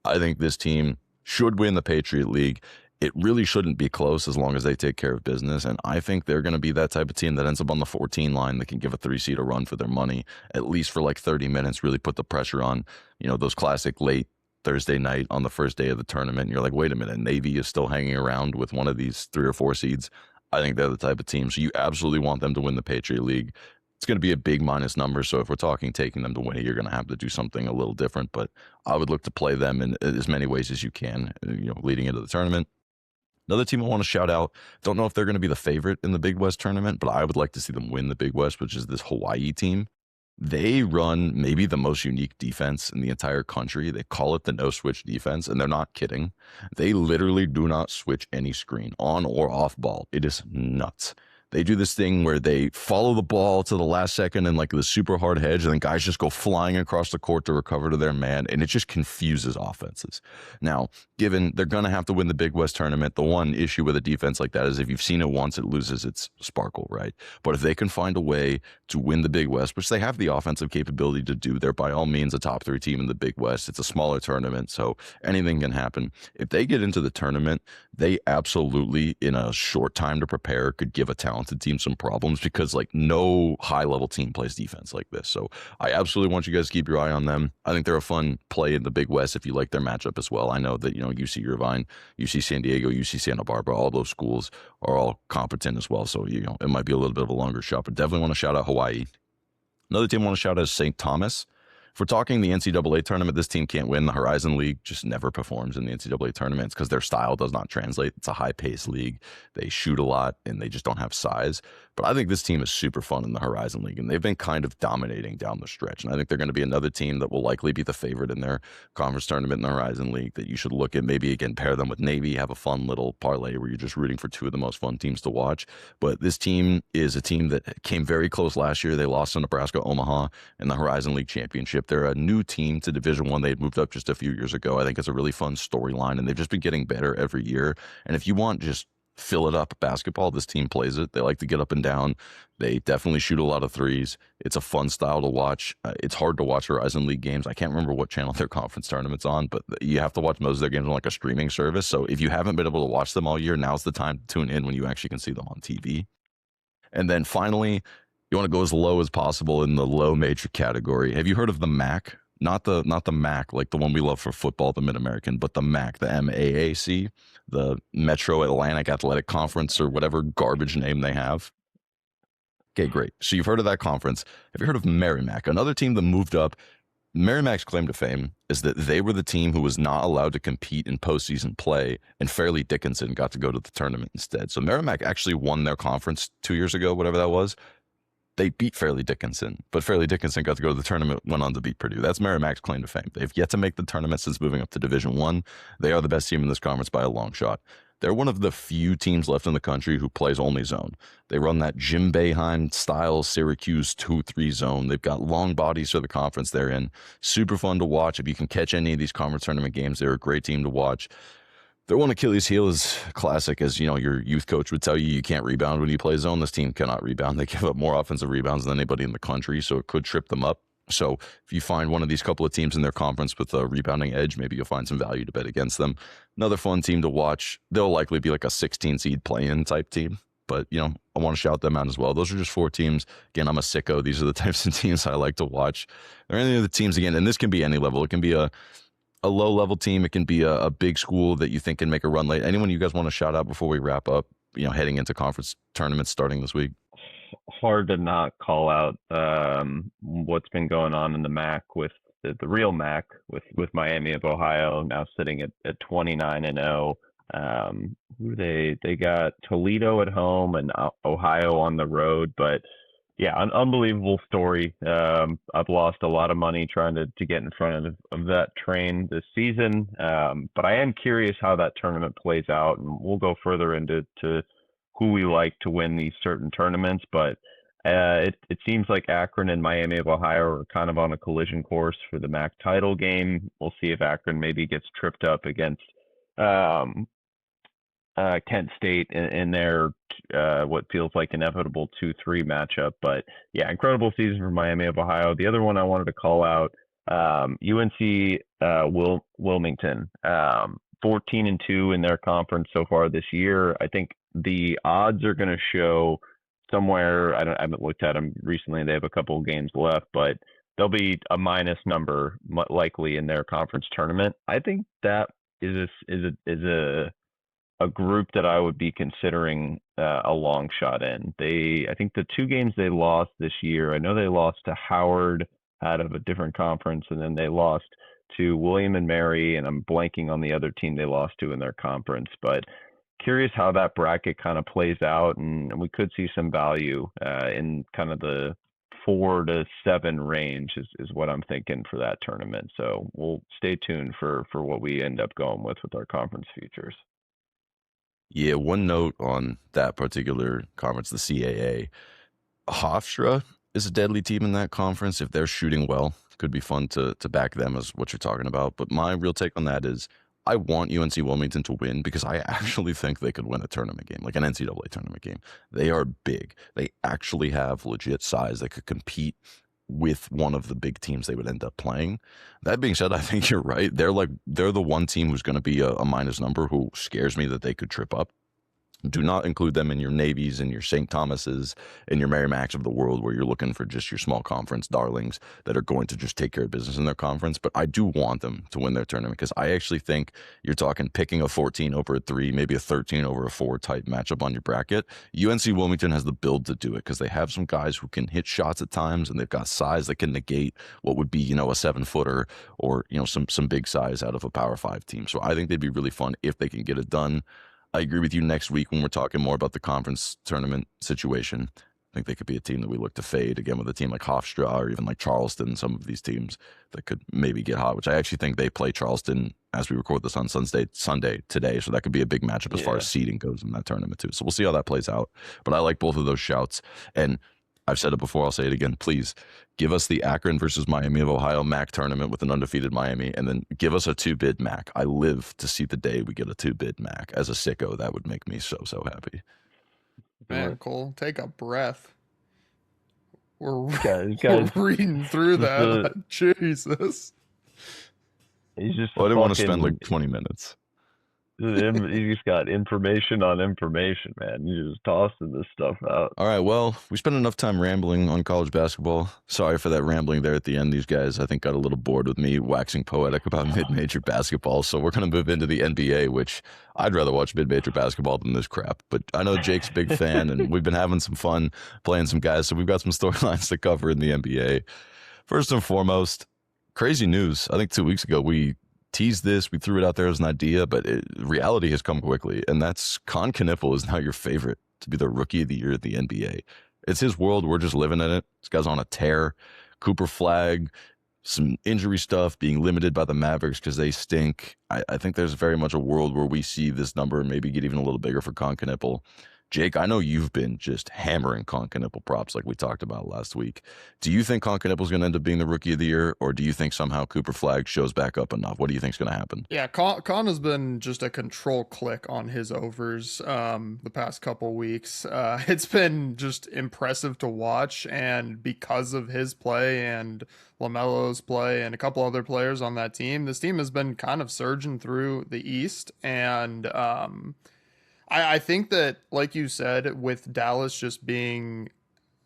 I think this team should win the Patriot League. It really shouldn't be close as long as they take care of business. And I think they're going to be that type of team that ends up on the 14 line that can give a 3-seed a run for their money, at least for like 30 minutes, really put the pressure on, those classic late Thursday night on the first day of the tournament. And you're like, wait a minute, Navy is still hanging around with one of these 3 or 4 seeds. I think they're the type of team. So you absolutely want them to win the Patriot League. It's going to be a big minus number. So if we're talking taking them to win it, you're going to have to do something a little different. But I would look to play them in as many ways as you can, leading into the tournament. Another team I want to shout out, don't know if they're going to be the favorite in the Big West tournament, but I would like to see them win the Big West, which is this Hawaii team. They run maybe the most unique defense in the entire country. They call it the no-switch defense, and they're not kidding. They literally do not switch any screen, on or off ball. It is nuts. They do this thing where they follow the ball to the last second in like the super hard hedge, and then guys just go flying across the court to recover to their man, and it just confuses offenses. Now, given they're going to have to win the Big West tournament, the one issue with a defense like that is if you've seen it once, it loses its sparkle, right? But if they can find a way to win the Big West, which they have the offensive capability to do, they're by all means a top 3 team in the Big West. It's a smaller tournament, so anything can happen. If they get into the tournament, they absolutely, in a short time to prepare, could give a talented team some problems because like no high-level team plays defense like this. So I absolutely want you guys to keep your eye on them. I think they're a fun play in the Big West if you like their matchup as well. I know that, UC Irvine, UC San Diego, UC Santa Barbara, all those schools are all competent as well. So, it might be a little bit of a longer shot, but definitely want to shout out Hawaii. Another team I want to shout out is St. Thomas. If we're talking the NCAA tournament, this team can't win. The Horizon League just never performs in the NCAA tournaments because their style does not translate. It's a high-paced league. They shoot a lot, and they just don't have size. But I think this team is super fun in the Horizon League, and they've been kind of dominating down the stretch. And I think they're going to be another team that will likely be the favorite in their conference tournament in the Horizon League that you should look at. Maybe, again, pair them with Navy, have a fun little parlay where you're just rooting for 2 of the most fun teams to watch. But this team is a team that came very close last year. They lost to Nebraska Omaha in the Horizon League Championship. They're a new team to Division I. They had moved up just a few years ago. I think it's a really fun storyline, and they've just been getting better every year. And if you want just fill it up basketball, this team plays it. They like to get up and down. They definitely shoot a lot of threes. It's a fun style to watch. It's hard to watch Horizon League games. I can't remember what channel their conference tournament's on, but you have to watch most of their games on like a streaming service. So if you haven't been able to watch them all year, now's the time to tune in when you actually can see them on TV. And then finally, you want to go as low as possible in the low major category. Have you heard of the MAC? Not the MAC, like the one we love for football, the Mid-American, but the MAC, the MAAC, the Metro Atlantic Athletic Conference, or whatever garbage name they have. Okay, great. So you've heard of that conference. Have you heard of Merrimack? Another team that moved up. Merrimack's claim to fame is that they were the team who was not allowed to compete in postseason play, and Fairleigh Dickinson got to go to the tournament instead. So Merrimack actually won their conference 2 years ago, whatever that was. They beat Fairleigh Dickinson, but Fairleigh Dickinson got to go to the tournament, went on to beat Purdue. That's Merrimack's claim to fame. They've yet to make the tournament since moving up to Division I. They are the best team in this conference by a long shot. They're one of the few teams left in the country who plays only zone. They run that Jim Boeheim style Syracuse 2-3 zone. They've got long bodies for the conference they're in. Super fun to watch. If you can catch any of these conference tournament games, they're a great team to watch. Their one Achilles heel is classic, as your youth coach would tell you, you can't rebound when you play zone. This team cannot rebound. They give up more offensive rebounds than anybody in the country, so it could trip them up. So if you find one of these couple of teams in their conference with a rebounding edge, maybe you'll find some value to bet against them. Another fun team to watch. They'll likely be like a 16 seed play-in type team, but I want to shout them out as well. Those are just 4 teams. Again, I'm a sicko. These are the types of teams I like to watch. There are any other teams, again, and this can be any level. It can be a low-level team. It can be a big school that you think can make a run late. Anyone you guys want to shout out before we wrap up, heading into conference tournaments starting this week? Hard to not call out what's been going on in the MAC with the real MAC with Miami of Ohio now sitting at 29-0. They got Toledo at home and Ohio on the road, but yeah, an unbelievable story. I've lost a lot of money trying to get in front of that train this season, but I am curious how that tournament plays out, and we'll go further into who we like to win these certain tournaments, but it seems like Akron and Miami of Ohio are kind of on a collision course for the MAC title game. We'll see if Akron maybe gets tripped up against um, Kent State in their what feels like inevitable 2-3 matchup. But yeah, incredible season for Miami of Ohio. The other one I wanted to call out, UNC Wilmington, 14-2 in their conference so far this year. I think the odds are going to show somewhere. I haven't looked at them recently. They have a couple of games left, but they'll be a minus number likely in their conference tournament. I think that is a group that I would be considering a long shot in. I think the two games they lost this year, I know they lost to Howard out of a different conference, and then they lost to William and Mary, and I'm blanking on the other team they lost to in their conference. But curious how that bracket kind of plays out, and we could see some value in kind of the 4 to 7 range is what I'm thinking for that tournament. So we'll stay tuned for what we end up going with our conference futures. Yeah, one note on that particular conference, the CAA. Hofstra is a deadly team in that conference. If they're shooting well, could be fun to back them as what you're talking about. But my real take on that is I want UNC Wilmington to win because I actually think they could win a tournament game, like an NCAA tournament game. They are big. They actually have legit size. They could compete with one of the big teams they would end up playing. That being said, I think you're right. They're the one team who's going to be a minus number who scares me that they could trip up. Do not include them in your Navies and your St. Thomases and your Merrimacks of the world where you're looking for just your small conference darlings that are going to just take care of business in their conference. But I do want them to win their tournament because I actually think you're talking picking a 14 over a 3, maybe a 13 over a 4 type matchup on your bracket. UNC Wilmington has the build to do it because they have some guys who can hit shots at times and they've got size that can negate what would be, a 7-footer or, some big size out of a Power 5 team. So I think they'd be really fun if they can get it done. I agree with you next week when we're talking more about the conference tournament situation. I think they could be a team that we look to fade again with a team like Hofstra or even like Charleston, some of these teams that could maybe get hot, which I actually think they play Charleston as we record this on Sunday today. So that could be a big matchup as far as seeding goes in that tournament too. So we'll see how that plays out. But I like both of those shouts. And I've said it before, I'll say it again. Please give us the Akron versus Miami of Ohio MAC tournament with an undefeated Miami, and then give us a 2-bid MAC. I live to see the day we get a 2-bid MAC. As a sicko, that would make me so happy. Man, Cole, take a breath. We're guys, reading through that. Jesus. He's just. Well, I didn't want to spend like 20 minutes. You just got information on information, man. You just tossing this stuff out. All right, well, we spent enough time rambling on college basketball. Sorry for that rambling there at the end. These guys, I think, got a little bored with me waxing poetic about mid-major basketball. So we're going to move into the NBA, which I'd rather watch mid-major basketball than this crap. But I know Jake's a big fan, and we've been having some fun playing some guys. So we've got some storylines to cover in the NBA. First and foremost, crazy news. I think 2 weeks ago we teased this, we threw it out there as an idea, but reality has come quickly, and that's Kneppeul is now your favorite to be the rookie of the year at the NBA. It's his world. We're just living in it. This guy's on a tear. Cooper Flag, some injury stuff, being limited by the Mavericks because they stink. I think there's very much a world where we see this number maybe get even a little bigger for Kneppeul. Jake, I know you've been just hammering Kneppeul props like we talked about last week. Do you think Kneppeul is going to end up being the rookie of the year, or do you think somehow Cooper Flag shows back up enough? What do you think is going to happen? Yeah, Con has been just a control click on his overs the past couple weeks. It's been just impressive to watch, and because of his play and LaMelo's play and a couple other players on that team, this team has been kind of surging through the East, and I think that, like you said, with Dallas just being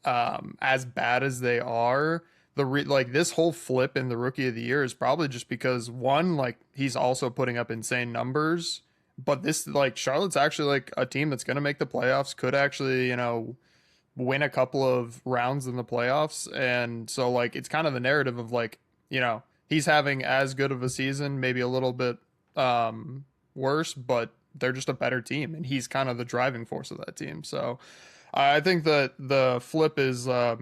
as bad as they are, this whole flip in the rookie of the year is probably just because, one, like, he's also putting up insane numbers, but this, like, Charlotte's actually like a team that's going to make the playoffs, could actually, win a couple of rounds in the playoffs. And so, like, it's kind of the narrative of, like, he's having as good of a season, maybe a little bit worse, but they're just a better team, and he's kind of the driving force of that team. So I think that the flip is the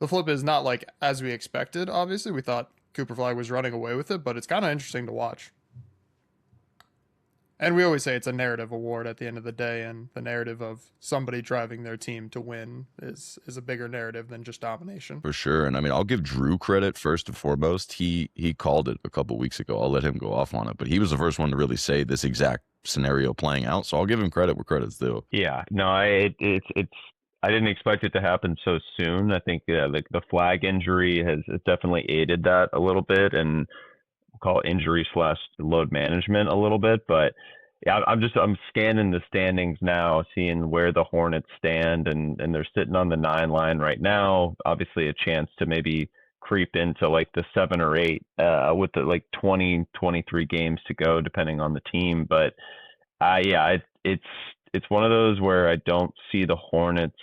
flip is not like as we expected. Obviously, we thought Cooper Flag was running away with it, but it's kind of interesting to watch. And we always say it's a narrative award at the end of the day, and the narrative of somebody driving their team to win is a bigger narrative than just domination. For sure. And I mean, I'll give Drew credit first and foremost. He called it a couple weeks ago. I'll let him go off on it, but he was the first one to really say this exact scenario playing out. So I'll give him credit where credit's due. Yeah, no, it's I didn't expect it to happen so soon. I think the flag injury has definitely aided that a little bit, and we'll call it injury / load management a little bit. But yeah, I'm scanning the standings now, seeing where the Hornets stand, and they're sitting on the 9 line right now. Obviously, a chance to maybe creep into like the 7 or 8 with the like 23 games to go, depending on the team. But yeah, it's one of those where I don't see the Hornets.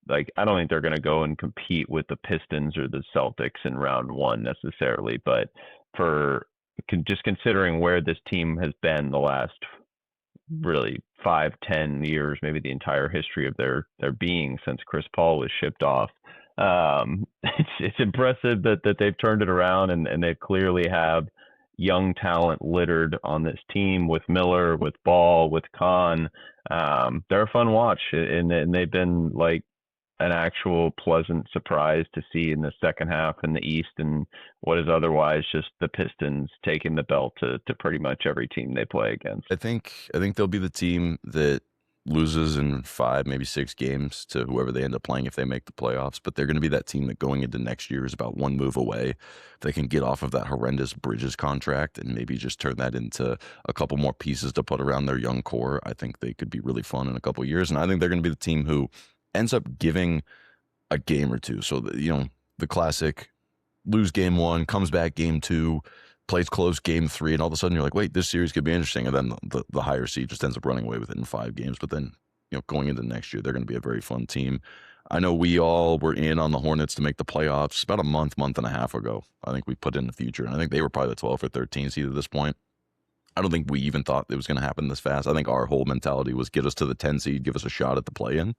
Like, I don't think they're going to go and compete with the Pistons or the Celtics in round 1 necessarily. But for just considering where this team has been the last really 5-10 years, maybe the entire history of their being since Chris Paul was shipped off, it's impressive that they've turned it around, and they clearly have young talent littered on this team with Miller, with Ball, with Kahn. They're a fun watch, and they've been like an actual pleasant surprise to see in the second half in the East, and what is otherwise just the Pistons taking the belt to pretty much every team they play against. I think they'll be the team that loses in 5, maybe 6 games to whoever they end up playing if they make the playoffs. But they're going to be that team that going into next year is about one move away. If they can get off of that horrendous Bridges contract and maybe just turn that into a couple more pieces to put around their young core, I think they could be really fun in a couple of years. And I think they're going to be the team who ends up giving a game or two. So, the classic lose game 1, comes back game 2, plays close game 3, and all of a sudden you're like, wait, this series could be interesting. And then the higher seed just ends up running away with it in 5 games. But then, going into next year, they're going to be a very fun team. I know we all were in on the Hornets to make the playoffs about a month and a half ago. I think we put in the future, and I think they were probably the 12th or 13th seed at this point. I don't think we even thought it was going to happen this fast. I think our whole mentality was get us to the 10 seed, give us a shot at the play-in.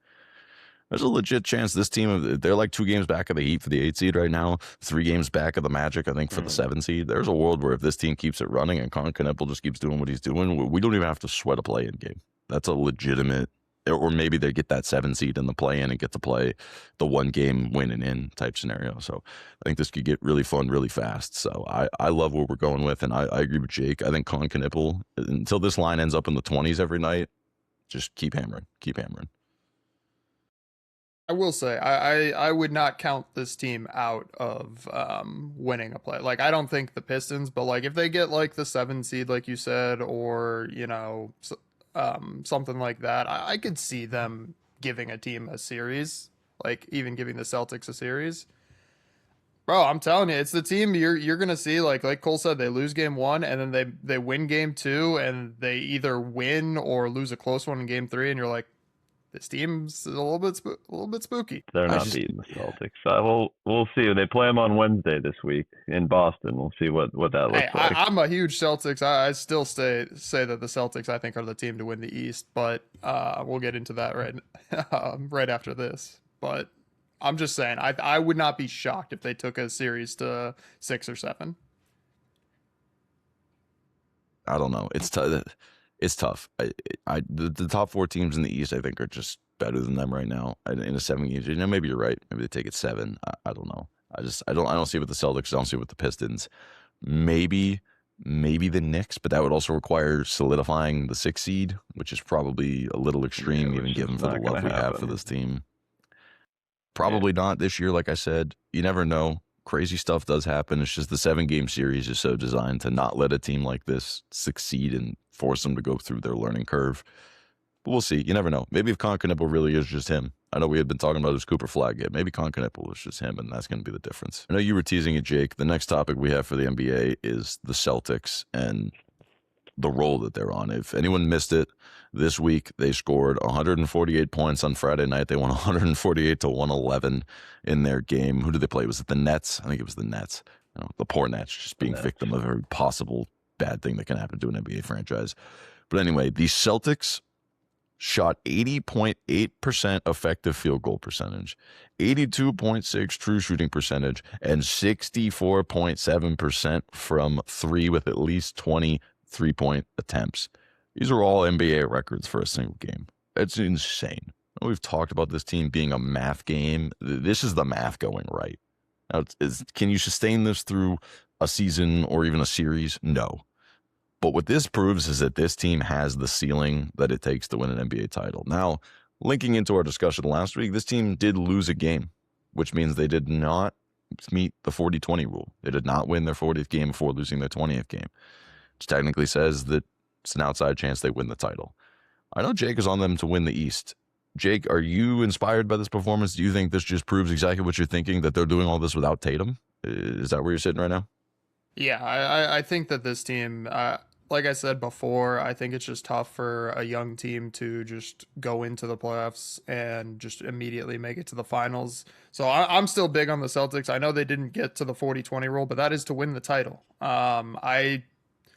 There's a legit chance this team, they're like 2 games back of the Heat for the 8 seed right now, 3 games back of the Magic, I think, for the 7 seed. There's a world where if this team keeps it running and Kneppeul just keeps doing what he's doing, we don't even have to sweat a play-in game. That's a legitimate, or maybe they get that 7 seed in the play-in and get to play the 1 game win and in type scenario. So I think this could get really fun really fast. So I love what we're going with, and I agree with Jake. I think Kneppeul, until this line ends up in the 20s every night, just keep hammering. I will say, I would not count this team out of winning a play. Like, I don't think the Pistons, but like if they get like the 7 seed, like you said, or something like that, I could see them giving a team a series, like even giving the Celtics a series. Bro, I'm telling you, it's the team you're gonna see. Like Cole said, they lose game 1 and then they win game 2, and they either win or lose a close one in game 3, and you're like, this team's a little bit spooky. They're not beating the Celtics. We'll see. They play them on Wednesday this week in Boston. We'll see what that looks like. I'm a huge Celtics. I still say that the Celtics, I think, are the team to win the East, but we'll get into that right after this. But I'm just saying, I would not be shocked if they took a series to 6 or 7. I don't know. It's tough. The top 4 teams in the East, I think, are just better than them right now in a 7 games. Maybe you're right. Maybe they take it 7. I don't know. I don't see it with the Celtics. I don't see it with the Pistons. Maybe the Knicks, but that would also require solidifying the 6 seed, which is probably a little extreme, even given for the love we have for this team. Probably not this year. Like I said, you never know. Crazy stuff does happen. It's just the 7-game series is so designed to not let a team like this succeed and force them to go through their learning curve. But we'll see. You never know. Maybe if Kneppeul really is just him. I know we had been talking about his Cooper Flag hit. Maybe Kneppeul is just him, and that's going to be the difference. I know you were teasing it, Jake. The next topic we have for the NBA is the Celtics and the role that they're on. If anyone missed it, this week they scored 148 points on Friday night. They won 148 to 111 in their game. Who did they play? Was it the Nets? I think it was the Nets. The poor Nets just being victim of every possible bad thing that can happen to an NBA franchise. But anyway, the Celtics shot 80.8% effective field goal percentage, 82.6 true shooting percentage, and 64.7% from 3 with at least 20 3-point attempts. These are all NBA records for a single game. It's insane. We've talked about this team being a math game. This is the math going right. Now, can you sustain this through a season or even a series? No. But what this proves is that this team has the ceiling that it takes to win an NBA title. Now, linking into our discussion last week, this team did lose a game, which means they did not meet the 40-20 rule. They did not win their 40th game before losing their 20th game, which technically says that it's an outside chance they win the title. I know Jake is on them to win the East. Jake, are you inspired by this performance? Do you think this just proves exactly what you're thinking, that they're doing all this without Tatum? Is that where you're sitting right now? Yeah, I think that this team, like I said before, I think it's just tough for a young team to just go into the playoffs and just immediately make it to the finals. So I'm still big on the Celtics. I know they didn't get to the 40-20 rule, but that is to win the title.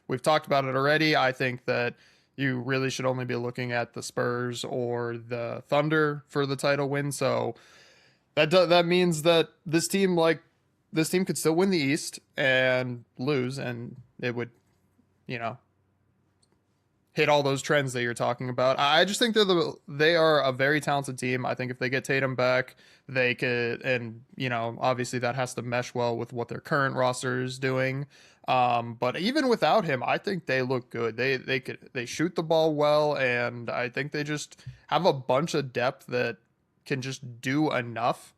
We've talked about it already. I think that you really should only be looking at the Spurs or the Thunder for the title win. So that means that this team could still win the East and lose, and it would, hit all those trends that you're talking about. I just think they are a very talented team. I think if they get Tatum back, they could, and obviously that has to mesh well with what their current roster is doing. But even without him, I think they look good. They shoot the ball well, and I think they just have a bunch of depth that can just do enough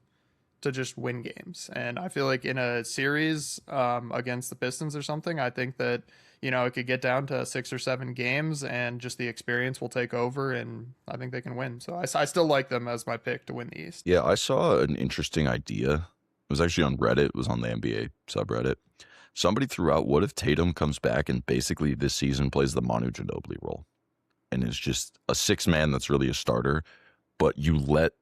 to just win games. And I feel like in a series against the Pistons or something, I think that it could get down to 6 or 7 games, and just the experience will take over, and I think they can win. So I still like them as my pick to win the East. Yeah, I saw an interesting idea. It was actually on Reddit. It was on the NBA subreddit. Somebody threw out, what if Tatum comes back and basically this season plays the Manu Ginobili role and is just a 6-man that's really a starter, but you let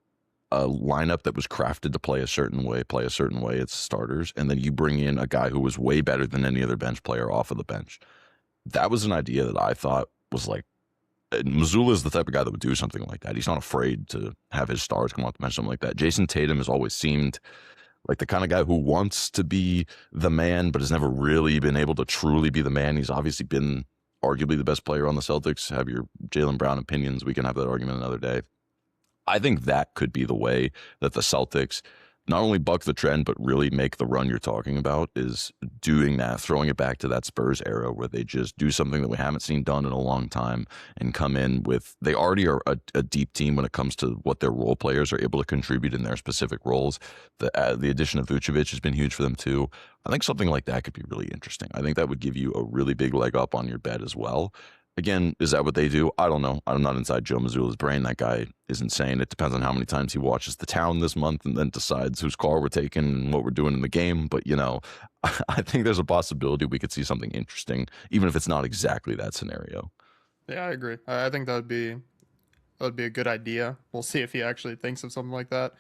a lineup that was crafted to play a certain way its starters, and then you bring in a guy who was way better than any other bench player off of the bench. That was an idea that I thought was like, Mazzulla is the type of guy that would do something like that. He's not afraid to have his stars come off the bench, something like that. Jason Tatum has always seemed like the kind of guy who wants to be the man, but has never really been able to truly be the man. He's obviously been arguably the best player on the Celtics. Have your Jaylen Brown opinions. We can have that argument another day. I think that could be the way that the Celtics not only buck the trend, but really make the run you're talking about, is doing that, throwing it back to that Spurs era where they just do something that we haven't seen done in a long time and come in with, they already are a deep team when it comes to what their role players are able to contribute in their specific roles. The addition of Vucevic has been huge for them too. I think something like that could be really interesting. I think that would give you a really big leg up on your bet as well. Again, is that what they do? I don't know. I'm not inside Joe Mazzulla's brain. That guy is insane. It depends on how many times he watches The Town this month and then decides whose car we're taking and what we're doing in the game. But, I think there's a possibility we could see something interesting, even if it's not exactly that scenario. Yeah, I agree. I think that would be a good idea. We'll see if he actually thinks of something like that.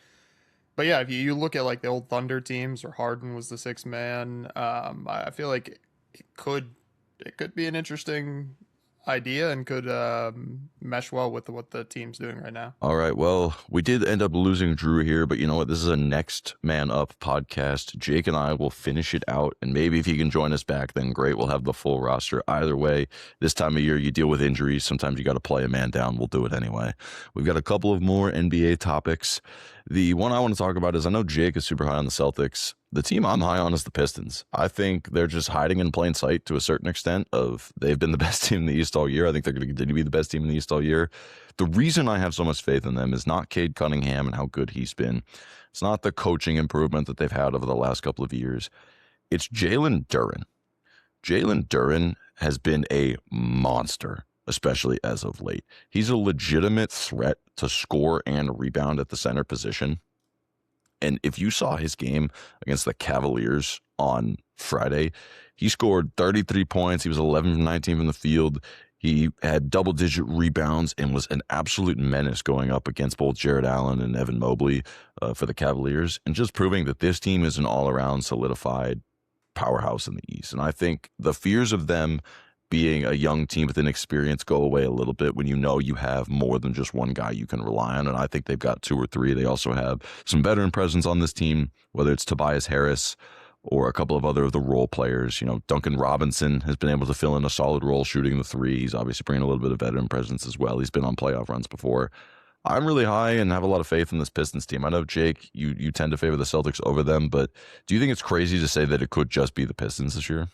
But yeah, if you look at like the old Thunder teams, or Harden was the 6-man, I feel like it could be an interesting idea and could mesh well with what the team's doing right now. All right. Well, we did end up losing Drew here, but you know what? This is a next man up podcast. Jake and I will finish it out, and maybe if he can join us back, then great. We'll have the full roster. Either way, this time of year, you deal with injuries. Sometimes you got to play a man down. We'll do it anyway. We've got a couple of more NBA topics. The one I want to talk about is, I know Jake is super high on the Celtics. The team I'm high on is the Pistons. I think they're just hiding in plain sight to a certain extent. They've been the best team in the East all year. I think they're going to continue to be the best team in the East all year. The reason I have so much faith in them is not Cade Cunningham and how good he's been. It's not the coaching improvement that they've had over the last couple of years. It's Jalen Duren. Jalen Duren has been a monster, especially as of late. He's a legitimate threat to score and rebound at the center position. And if you saw his game against the Cavaliers on Friday, he scored 33 points. He was 11 from 19 from the field. He had double-digit rebounds and was an absolute menace going up against both Jared Allen and Evan Mobley for the Cavaliers, and just proving that this team is an all-around solidified powerhouse in the East. And I think the fears of them being a young team with inexperience go away a little bit when you know you have more than just one guy you can rely on. And I think they've got 2 or 3. They also have some veteran presence on this team, whether it's Tobias Harris or a couple of other of the role players. You know, Duncan Robinson has been able to fill in a solid role shooting the three. He's obviously bringing a little bit of veteran presence as well. He's been on playoff runs before. I'm really high and have a lot of faith in this Pistons team. I know, Jake, you tend to favor the Celtics over them, but do you think it's crazy to say that it could just be the Pistons this year?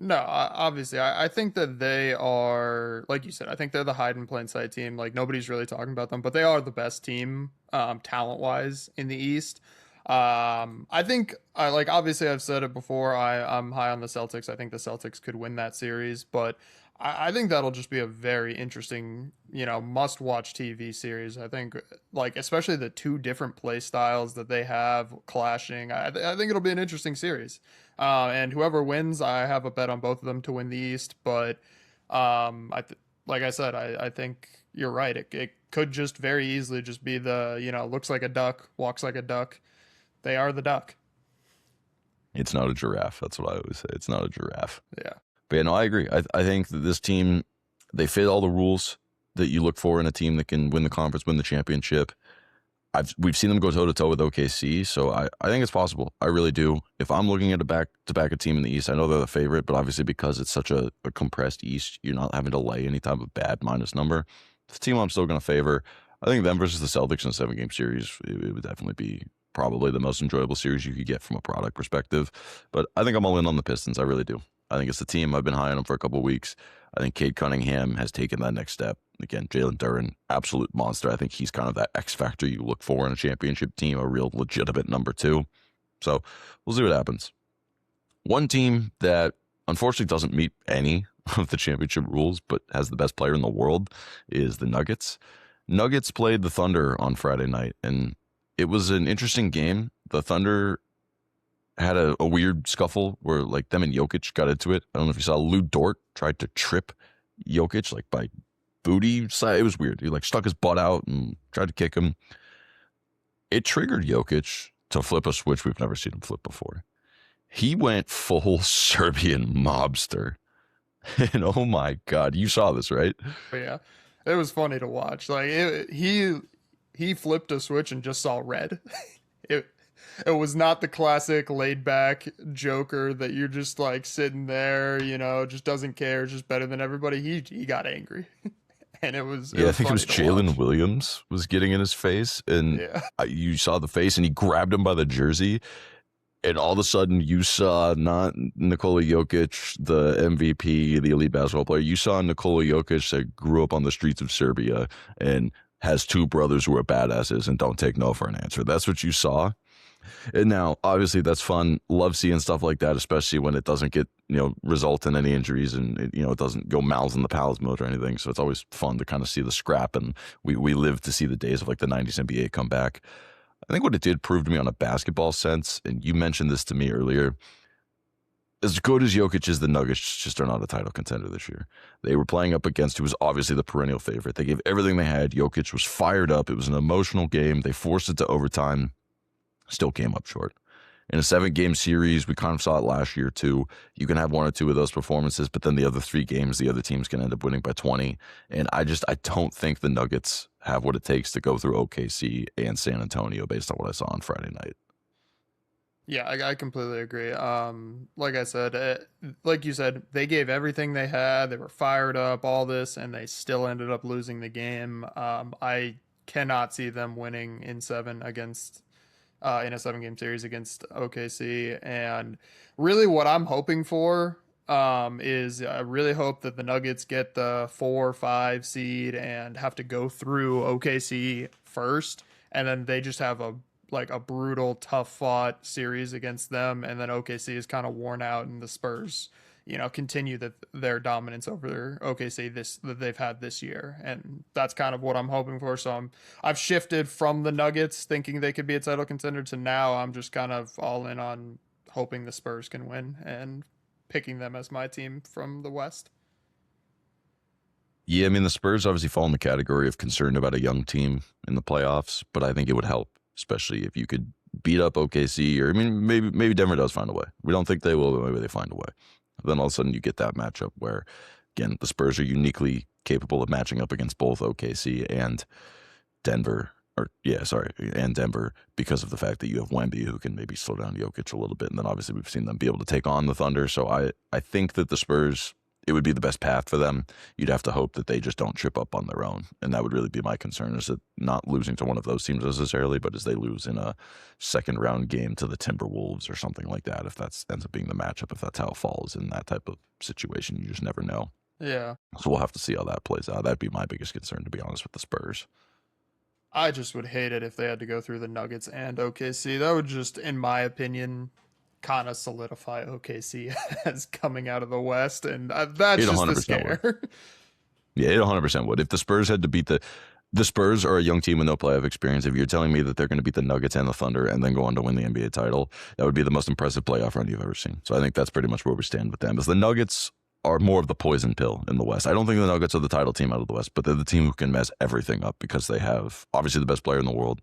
No, obviously, I think that they are, like you said, I think they're the hide in plain sight team. Like nobody's really talking about them, but they are the best team, talent wise in the East. I think like obviously I've said it before. I'm high on the Celtics. I think the Celtics could win that series, but I think that'll just be a very interesting, must watch TV series. I think like especially the two different play styles that they have clashing. I think it'll be an interesting series. And whoever wins, I have a bet on both of them to win the East. But like I said, I think you're right. It could just very easily just be the looks like a duck, walks like a duck. They are the duck. It's not a giraffe. That's what I always say. It's not a giraffe. Yeah. But yeah, no, I agree. I think that this team, they fit all the rules that you look for in a team that can win the conference, win the championship. We've seen them go toe to toe with OKC, so I think it's possible. I really do. If I'm looking at a back-to-back team in the East, I know they're the favorite, but obviously because it's such a compressed East, you're not having to lay any type of bad minus number. The team I'm still going to favor, I think them versus the Celtics in a 7-game series, it would definitely be probably the most enjoyable series you could get from a product perspective. But I think I'm all in on the Pistons. I really do. I think it's the team. I've been high on them for a couple of weeks. I think Cade Cunningham has taken that next step. Again, Jalen Duren, absolute monster. I think he's kind of that X factor you look for in a championship team, a real legitimate number two. So we'll see what happens. One team that unfortunately doesn't meet any of the championship rules, but has the best player in the world is the Nuggets. Nuggets played the Thunder on Friday night, and it was an interesting game. The Thunder had a weird scuffle where like them and Jokic got into it. I don't know if you saw Lou Dort tried to trip Jokic like by booty side. It was weird. He like stuck his butt out and tried to kick him. It triggered Jokic to flip a switch we've never seen him flip before. He went full Serbian mobster. And oh my God, you saw this, right? Yeah. It was funny to watch. Like he flipped a switch and just saw red. It was not the classic laid back Joker that you're just like sitting there, just doesn't care, just better than everybody. He got angry. And it was I think it was Jalen Williams was getting in his face, and you saw the face, and he grabbed him by the jersey, and all of a sudden you saw not Nikola Jokic, the MVP, the elite basketball player. You saw Nikola Jokic that grew up on the streets of Serbia and has two brothers who are badasses and don't take no for an answer. That's what you saw. And now, obviously, that's fun. Love seeing stuff like that, especially when it doesn't get, result in any injuries and, it doesn't go mouths in the palace mode or anything. So it's always fun to kind of see the scrap. And we live to see the days of like the 90s NBA come back. I think what it did prove to me on a basketball sense, and you mentioned this to me earlier, as good as Jokic is, the Nuggets just are not a title contender this year. They were playing up against who was obviously the perennial favorite. They gave everything they had. Jokic was fired up. It was an emotional game. They forced it to overtime. Still came up short. In a 7-game series, we kind of saw it last year too. You can have one or two of those performances, but then the other 3 games, the other team's can end up winning by 20. And I don't think the Nuggets have what it takes to go through OKC and San Antonio based on what I saw on Friday night. Yeah, I completely agree. Like I said, like you said, they gave everything they had. They were fired up, all this, and they still ended up losing the game. I cannot see them winning in 7 against in a 7-game series against OKC. And really what I'm hoping for is I really hope that the Nuggets get the 4 or 5 seed and have to go through OKC first. And then they just have a brutal, tough fought series against them. And then OKC is kind of worn out and the Spurs, continue their dominance over OKC that they've had this year. And that's kind of what I'm hoping for. So I've shifted from the Nuggets thinking they could be a title contender to now I'm just kind of all in on hoping the Spurs can win and picking them as my team from the West. Yeah, I mean, the Spurs obviously fall in the category of concerned about a young team in the playoffs, but I think it would help, especially if you could beat up OKC, or I mean, maybe Denver does find a way. We don't think they will, but maybe they find a way. Then all of a sudden you get that matchup where, again, the Spurs are uniquely capable of matching up against both OKC and Denver. and Denver, because of the fact that you have Wemby, who can maybe slow down Jokic a little bit. And then obviously we've seen them be able to take on the Thunder. So I think that the Spurs, it would be the best path for them. You'd have to hope that they just don't trip up on their own. And that would really be my concern, is that not losing to one of those teams necessarily, but as they lose in a second round game to the Timberwolves or something like that, if that ends up being the matchup, if that's how it falls in that type of situation, you just never know. Yeah. So we'll have to see how that plays out. That'd be my biggest concern, to be honest, with the Spurs. I just would hate it if they had to go through the Nuggets and OKC. That would just, in my opinion, kind of solidify OKC as coming out of the West, and that's just the scare. Yeah, it 100% would. If the Spurs had to beat the Spurs are a young team with no playoff experience. If you're telling me that they're going to beat the Nuggets and the Thunder and then go on to win the NBA title, that would be the most impressive playoff run you've ever seen. So I think that's pretty much where we stand with them. As the Nuggets are more of the poison pill in the West. I don't think the Nuggets are the title team out of the West, but they're the team who can mess everything up because they have obviously the best player in the world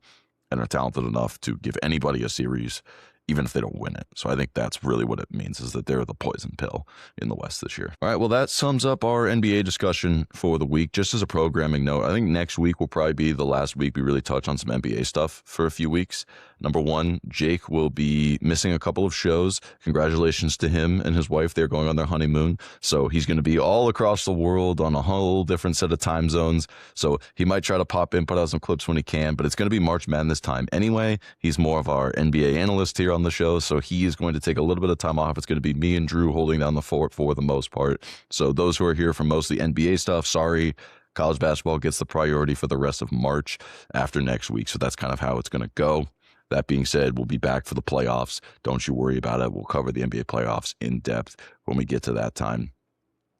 and are talented enough to give anybody a series, even if they don't win it. So I think that's really what it means, is that they're the poison pill in the West this year. All right, well, that sums up our NBA discussion for the week. Just as a programming note, I think next week will probably be the last week we really touch on some NBA stuff for a few weeks. Number one, Jake will be missing a couple of shows. Congratulations to him and his wife. They're going on their honeymoon. So he's going to be all across the world on a whole different set of time zones. So he might try to pop in, put out some clips when he can, but it's going to be March Madness time anyway. He's more of our NBA analyst here on the show, so he is going to take a little bit of time off. It's going to be me and Drew holding down the fort for the most part. So those who are here for mostly NBA stuff, sorry. College basketball gets the priority for the rest of March after next week. So that's kind of how it's going to go. That being said, we'll be back for the playoffs. Don't you worry about it. We'll cover the NBA playoffs in depth when we get to that time.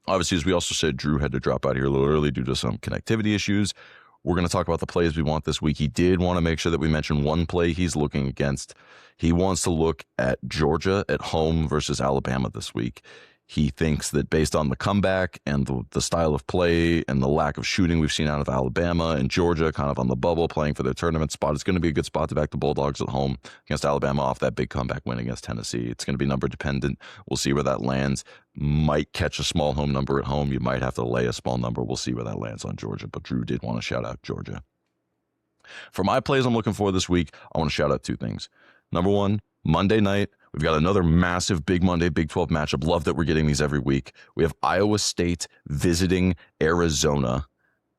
Obviously, as we also said, Drew had to drop out here a little early due to some connectivity issues. We're going to talk about the plays we want this week. He did want to make sure that we mention one play he's looking against. He wants to look at Georgia at home versus Alabama this week. He thinks that based on the comeback and the style of play and the lack of shooting we've seen out of Alabama and Georgia kind of on the bubble playing for their tournament spot, it's going to be a good spot to back the Bulldogs at home against Alabama off that big comeback win against Tennessee. It's going to be number dependent. We'll see where that lands. Might catch a small home number at home. You might have to lay a small number. We'll see where that lands on Georgia. But Drew did want to shout out Georgia. For my plays I'm looking for this week, I want to shout out two things. Number one, Monday night, we've got another massive Big Monday, Big 12 matchup. Love that we're getting these every week. We have Iowa State visiting Arizona.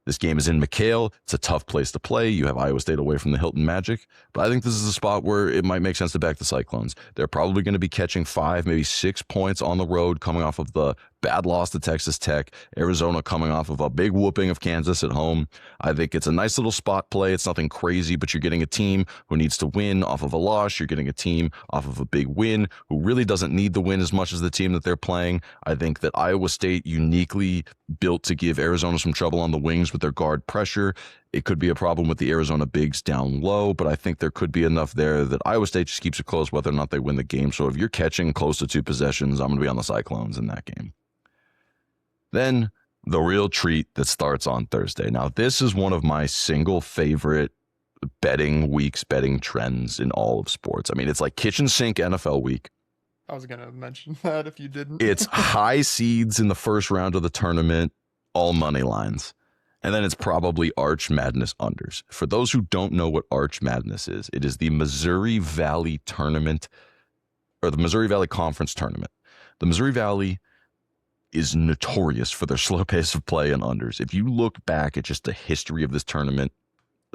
This game is in Kneppeul. It's a tough place to play. You have Iowa State away from the Hilton Magic. But I think this is a spot where it might make sense to back the Cyclones. They're probably going to be catching 5, maybe 6 points on the road coming off of the bad loss to Texas Tech. Arizona coming off of a big whooping of Kansas at home. I think it's a nice little spot play. It's nothing crazy, but you're getting a team who needs to win off of a loss. You're getting a team off of a big win who really doesn't need the win as much as the team that they're playing. I think that Iowa State uniquely built to give Arizona some trouble on the wings with their guard pressure. It could be a problem with the Arizona bigs down low, but I think there could be enough there that Iowa State just keeps it close whether or not they win the game. So if you're catching close to 2 possessions, I'm going to be on the Cyclones in that game. Then the real treat that starts on Thursday. Now, this is one of my single favorite betting weeks, betting trends in all of sports. I mean, it's like kitchen sink NFL week. I was going to mention that if you didn't. It's high seeds in the first round of the tournament, all money lines. And then it's probably Arch Madness unders. For those who don't know what Arch Madness is, it is the Missouri Valley tournament, or the Missouri Valley Conference tournament. The Missouri Valley is notorious for their slow pace of play and unders. If you look back at just the history of this tournament,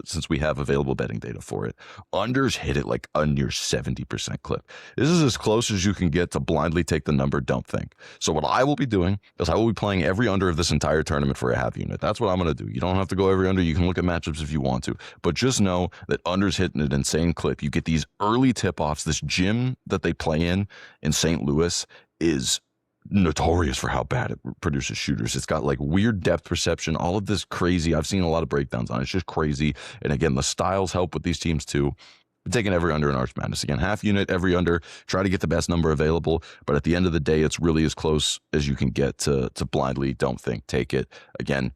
since we have available betting data for it, unders hit it like a near 70% clip. This is as close as you can get to blindly take the number, don't think. So what I will be doing is I will be playing every under of this entire tournament for a half unit. That's what I'm going to do. You don't have to go every under. You can look at matchups if you want to, but just know that unders hitting an insane clip. You get these early tip-offs. This gym that they play in St. Louis is notorious for how bad it produces shooters. It's got like weird depth perception, all of this crazy. I've seen a lot of breakdowns on it. It's just crazy. And again, the styles help with these teams too. I'm taking every under in Arch Madness. Again, half unit, every under. Try to get the best number available. But at the end of the day, it's really as close as you can get to blindly. Don't think, take it. Again,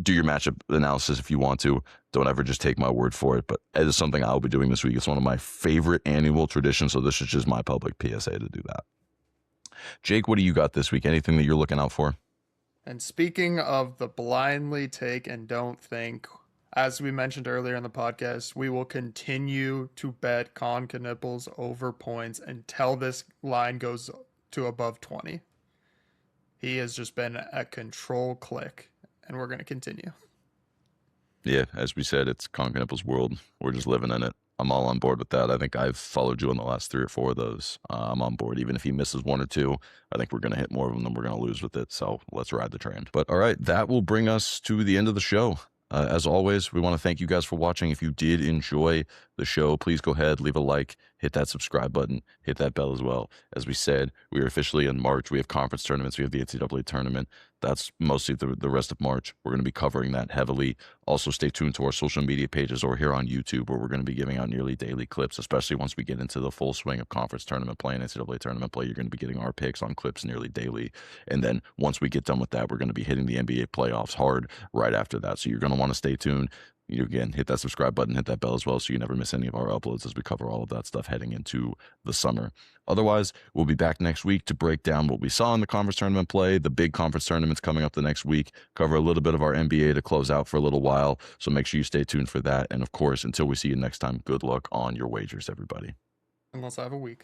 do your matchup analysis if you want to. Don't ever just take my word for it. But it is something I'll be doing this week. It's one of my favorite annual traditions. So this is just my public PSA to do that. Jake, what do you got this week? Anything that you're looking out for? And speaking of the blindly take and don't think, as we mentioned earlier in the podcast, we will continue to bet Kneppeul's over points until this line goes to above 20. He has just been a control click, and we're going to continue. Yeah, as we said, it's Kneppeul's world. We're just living in it. I'm all on board with that. I think I've followed you on the last 3 or 4 of those. I'm on board. Even if he misses 1 or 2, I think we're going to hit more of them than we're going to lose with it. So let's ride the train. But all right, that will bring us to the end of the show. As always, we want to thank you guys for watching. If you did enjoy the show, please go ahead, leave a like, hit that subscribe button, hit that bell as well. As we said, we are officially in March. We have conference tournaments. We have the NCAA tournament. That's mostly the rest of March. We're going to be covering that heavily. Also, stay tuned to our social media pages or here on YouTube, where we're going to be giving out nearly daily clips, especially once we get into the full swing of conference tournament play and NCAA tournament play. You're going to be getting our picks on clips nearly daily. And then once we get done with that, we're going to be hitting the NBA playoffs hard right after that. So you're going to want to stay tuned. You again, hit that subscribe button, hit that bell as well, so you never miss any of our uploads as we cover all of that stuff heading into the summer. Otherwise, we'll be back next week to break down what we saw in the conference tournament play, the big conference tournaments coming up the next week, cover a little bit of our NBA to close out for a little while. So make sure you stay tuned for that. And of course, until we see you next time, good luck on your wagers, everybody. And let's have a week.